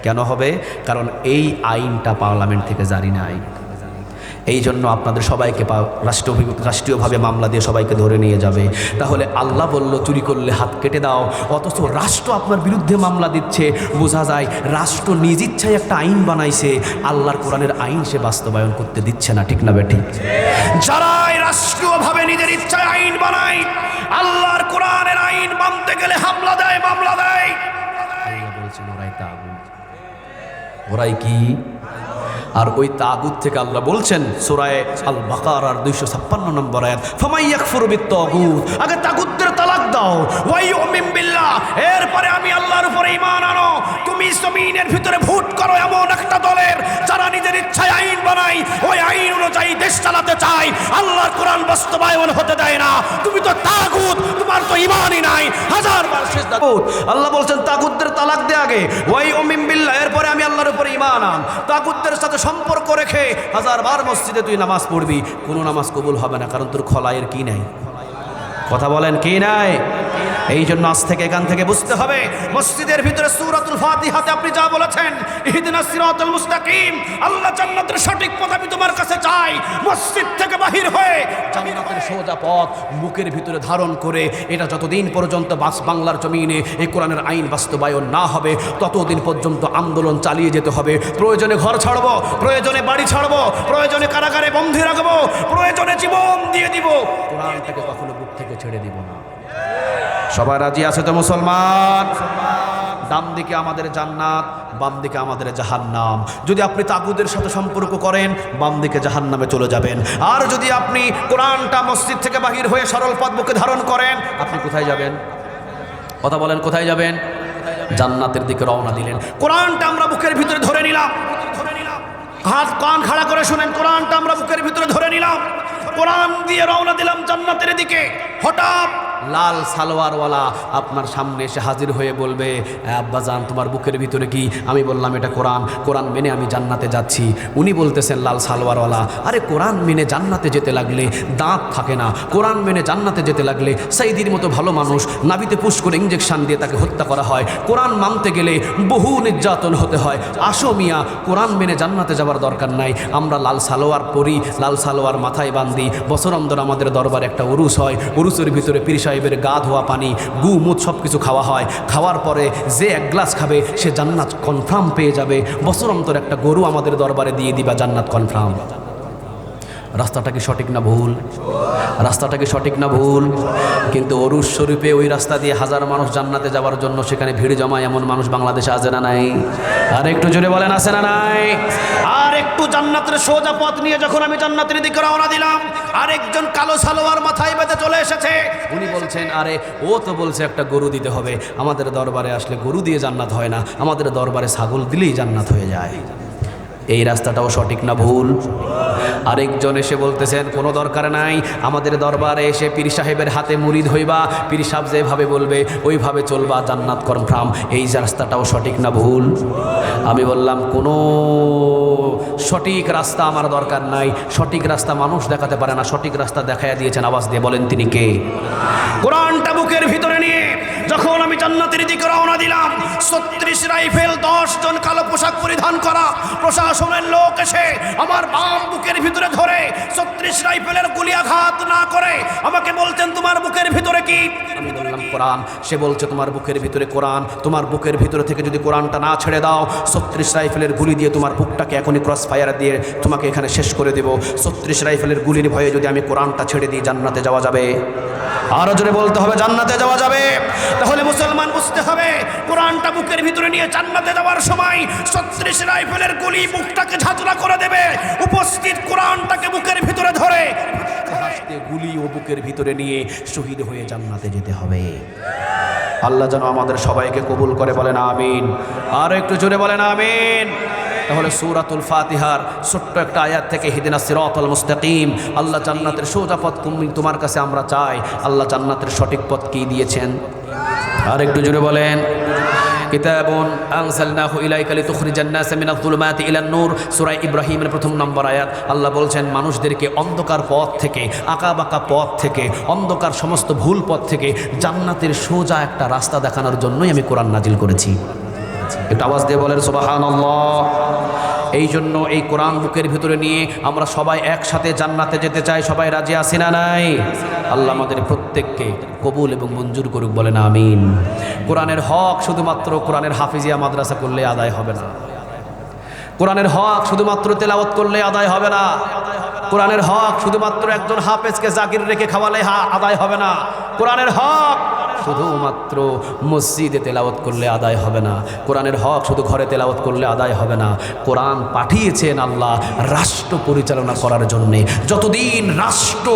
কেন হবে? কারণ এই আইনটা পার্লামেন্ট থেকে জারি না আইন। এই জন্য আপনাদের সবাইকে রাষ্ট্রীয়ভাবে মামলা দিয়ে সবাইকে ধরে নিয়ে যাবে। তাহলে আল্লাহ বলল চুরি করলে হাত কেটে দাও, অথচ রাষ্ট্র আপনার বিরুদ্ধে মামলা দিচ্ছে। বোঝা যায় রাষ্ট্র নিজ ইচ্ছায় একটা আইন বানাইছে, আল্লাহর কোরআনের আইন সে বাস্তবায়ন করতে দিচ্ছে না। ঠিক না বেঠিক? যারা রাষ্ট্রীয়ভাবে নিজের ইচ্ছায় আইন বানায়, আল্লাহর কোরআনের আইন মানতে গেলে হামলা দেয়, মামলা দেয়, আল্লাহ বলছেন ওরাই তাগুত। ওরাই কি? আর ওই তাগুত থেকে আল্লাহ বলছেন সূরা আল বাকারার 256 নম্বর আয়াত, ফামাই ইয়াকফুরু বিত-তাগুত, আগে তাগুতের তালাক দাও, ওয়া ইউমিন বিল্লাহ, এরপরে আমি আল্লাহর উপরে ঈমান আনো। তুমি জমিনের ভিতরে ভোট করো এমন একটা দলের যারা নিজের ইচ্ছায় আইন বানায়, ওই আইন অনুযায়ী দেশ চালাতে চায়, আল্লাহর কোরআন বাস্তবায়ন হতে দেয় না। তুমি তো তাগুত, তোমার তো ঈমানই নাই। হাজারবার সিজদা। আল্লাহ বলছেন তাগুতদের তালাক দে আগে, ওয়া ইউমিন বিল্লাহ, এরপরে আমি আল্লাহর উপরে ঈমান আন। তাগুতদের সাথে সম্পর্ক রেখে হাজারবার মসজিদে তুই নামাজ পড়বি, কোনো নামাজ কবুল হবে না, কারণ তোর খলায়ের কি নাই? কথা বলেন কি নাই? এই জন্য আজ থেকে এখান থেকে বুঝতে হবে, মসজিদের ভিতরে সূরাতুল ফাতিহাতে আপনি যা বলেছেন ইহদিনাস সিরাতাল মুস্তাকিম, আল্লাহ জান্নাতের সঠিক পথ আমি তোমার কাছে চাই, মসজিদ থেকে বাহির হয়ে জান্নাতের সোজা পথ বুকের ভিতরে ধারণ করে, এটা যতদিন পর্যন্ত বাংলার জমিনে এই কোরআনের আইন বাস্তবায়ন না হবে ততদিন পর্যন্ত আন্দোলন চালিয়ে যেতে হবে। প্রয়োজনে ঘর ছাড়বো, প্রয়োজনে বাড়ি ছাড়বো, প্রয়োজনে কারাগারে বন্দী রাখবো, প্রয়োজনে জীবন দিয়ে দিব, কোরআনটাকে কখনো বুক থেকে ছেড়ে দিব না। সবাই রাজি আছে তো মুসলমান? ডান দিকে আমাদের জান্নাত, বাম দিকে আমাদের জাহান্নাম। যদি আপনি তাগুদের সাথে সম্পর্ক করেন, বাম দিকে জাহান্নামে চলে যাবেন। আর যদি আপনি কোরআনটা মসজিদ থেকে বাহির হয়ে সরল পথ বুকে ধারণ করেন, আপনি কোথায় যাবেন? কথা বলেন, কোথায় যাবেন? জান্নাতের দিকে রওনা দিলেন। কোরআনটা আমরা বুকের ভিতরে ধরে নিলাম, হাত কান খাড়া করে শুনেন, কোরআনটা আমরা বুকের ভিতরে ধরে নিলাম, কোরআন দিয়ে রওনা দিলাম জান্নাতের দিকে। হঠাৎ লাল সালোয়ারওয়ালা আপনার সামনে এসে হাজির হয়ে বলবে, আব্বাজান তোমার বুকের ভিতরে কি? আমি বললাম এটা কোরআন, কোরআন মেনে আমি জান্নাতে যাচ্ছি। উনি বলতেছেন লাল সালোয়ারওয়ালা, আরে কোরআন মেনে জান্নাতে যেতে লাগলে দাঁত থাকে না, কোরআন মেনে জান্নাতে যেতে লাগলে সাইদির মতো ভালো মানুষ নাবিতে পুশ করে ইঞ্জেকশন দিয়ে তাকে হত্যা করা হয়, কোরআন মানতে গেলে বহু নির্যাতন হতে হয়। আসো মিয়া, কোরআন মেনে জান্নাতে যাওয়ার দরকার নাই, আমরা লাল সালোয়ার পরি, লাল সালোয়ার মাথায় বান্ধি, বছর অন্তর আমাদের দরবারে একটা উরুস হয়, উরুসের ভিতরে পীর সাহেবের গা ধোয়া পানি, গু মুত সব কিছু খাওয়া হয়, খাওয়ার পরে যে এক গ্লাস খাবে সে জান্নাত কনফার্ম পেয়ে যাবে। বছর অন্তর একটা গরু আমাদের দরবারে দিয়ে দিবা, জান্নাত কনফার্ম। রাস্তাটা কি সঠিক না ভুল? রাস্তাটা কি সঠিক না ভুল? কিন্তু অরুস শরীফে ওই রাস্তা দিয়ে হাজার মানুষ জান্নাতে যাওয়ার জন্য সেখানে ভিড় জমায়, এমন মানুষ বাংলাদেশে আছে না নাই? আর একটু জোরে বলেন, আছে না নাই? আর একটু জান্নাতের সোজা পথ নিয়ে যখন আমি জান্নাতের দিকে রওনা দিলাম, আরেকজন কালো সালোয়ার মাথায় বেঁধে চলে এসেছে। উনি বলছেন, আরে ও তো বলছে একটা গরু দিতে হবে, আমাদের দরবারে আসলে গরু দিয়ে জান্নাত হয় না, আমাদের দরবারে ছাগল দিলেই জান্নাত হয়ে যায়। এই রাস্তাটাও সঠিক না ভুল? আরেকজন এসে বলতেছেন কোনো দরকার নাই, আমাদের দরবারে এসে পীর সাহেবের হাতে মুরিদ হইবা, পীর সাহেব যেভাবে বলবে ওইভাবে চলবা, জান্নাত কনফার্ম। এই রাস্তাটাও সঠিক না ভুল? আমি বললাম কোনো সঠিক রাস্তা আমার দরকার নাই, সঠিক রাস্তা মানুষ দেখাতে পারে না, সঠিক রাস্তা দেখাইয়া দিয়েছেন, আওয়াজ দিয়ে বলেন তিনি কে? কোরআনটা বুকের ভিতরে নিয়ে যখন আমি জান্নাতের দিকে রওনা দিলাম, 36 রাইফেল 10 জন কালো পোশাক পরিধান করা প্রশাসনের লোক এসে আমার বাম বুকের ভিতরে ধরে 36 রাইফেলের গুলি আঘাত না করে আমাকে বলতেন, তোমার বুকের ভিতরে কি? আমি বললাম কোরআন। সে বলছে তোমার বুকের ভিতরে কোরআন, তোমার বুকের ভিতরে থেকে যদি কোরআনটা না ছেড়ে দাও, 36 রাইফেলের গুলি দিয়ে তোমার বুকটাকে এখনই ক্রস ফায়ার দিয়ে তোমাকে এখানে শেষ করে দেব। 36 রাইফেলের গুলির ভয়ে যদি আমি কোরআনটা ছেড়ে দিই, জান্নাতে যাওয়া যাবে? আরো জোরে বলতে হবে, জান্নাতে যাওয়া যাবে। তাহলে মুসলমান বুঝতে হবে, কোরআনটা বুকের ভিতরে নিয়ে জান্নাতে যাওয়ার সময় 36 রাইফেলের গুলি বুকটাকে ঝাঁঝরা করে দেবে, উপস্থিত কোরআনটাকে বুকের ভিতরে ধরে গুলি ও বুকের ভিতরে নিয়ে শহীদ হয়ে জান্নাতে যেতে হবে। আল্লাহ যেন আমাদের সবাইকে কবুল করে, বলেন আমিন। আর একটু জোরে বলেন আমিন। তাহলে সূরাতুল ফাতিহার ছোট্ট একটা আয়াত থেকে ইহদিনাস সিরাতাল মুস্তাকিম, আল্লাহ জান্নাতের সোজা পথ তোমার কাছে আমরা চাই। আল্লাহ জান্নাতের সঠিক পথ কি দিয়েছেন? আর একটু জোরে বলেন। কিতাবুন আনজালনাহু ইলাইকা লিতুখরিজান নাসা মিনাজ যুলুমাতি ইলান নূর, সূরা ইব্রাহিমের 1 নম্বর আয়াত। আল্লাহ বলছেন মানুষদেরকে অন্ধকার পথ থেকে, আঁকাবাঁকা পথ থেকে, অন্ধকার সমস্ত ভুল পথ থেকে জান্নাতের সোজা একটা রাস্তা দেখানোর জন্যই আমি কোরআন নাজিল করেছি। একটা আওয়াজ দিয়ে বলেন সুবহানাল্লাহ। এই জন্য এই কোরআন বুকের ভিতরে নিয়ে আমরা সবাই একসাথে জান্নাতে যেতে চাই। সবাই রাজি আছি না নাই? আল্লাহ আমাদের প্রত্যেককে কবুল এবং মঞ্জুর করুক, বলেন আমিন। কোরআনের হক শুধুমাত্র কোরআনের হাফিজিয়া মাদ্রাসা করলে আদায় হবে না, কোরআনের হক শুধুমাত্র তেলাওয়াত করলে আদায় হবে না, কোরআনের হক শুধুমাত্র একজন হাফেজকে জাকির রেখে খাওয়ালে আদায় হবে না। কোরআনের হক শুধুমাত্র মসজিদে তেলাওয়াত করলে আদায় হবে না, কোরআনের হক শুধু ঘরে তেলাওয়াত করলে আদায় হবে না। কোরআন পাঠিয়েছেন আল্লাহ রাষ্ট্র পরিচালনা করার জন্যে। যতদিন রাষ্ট্র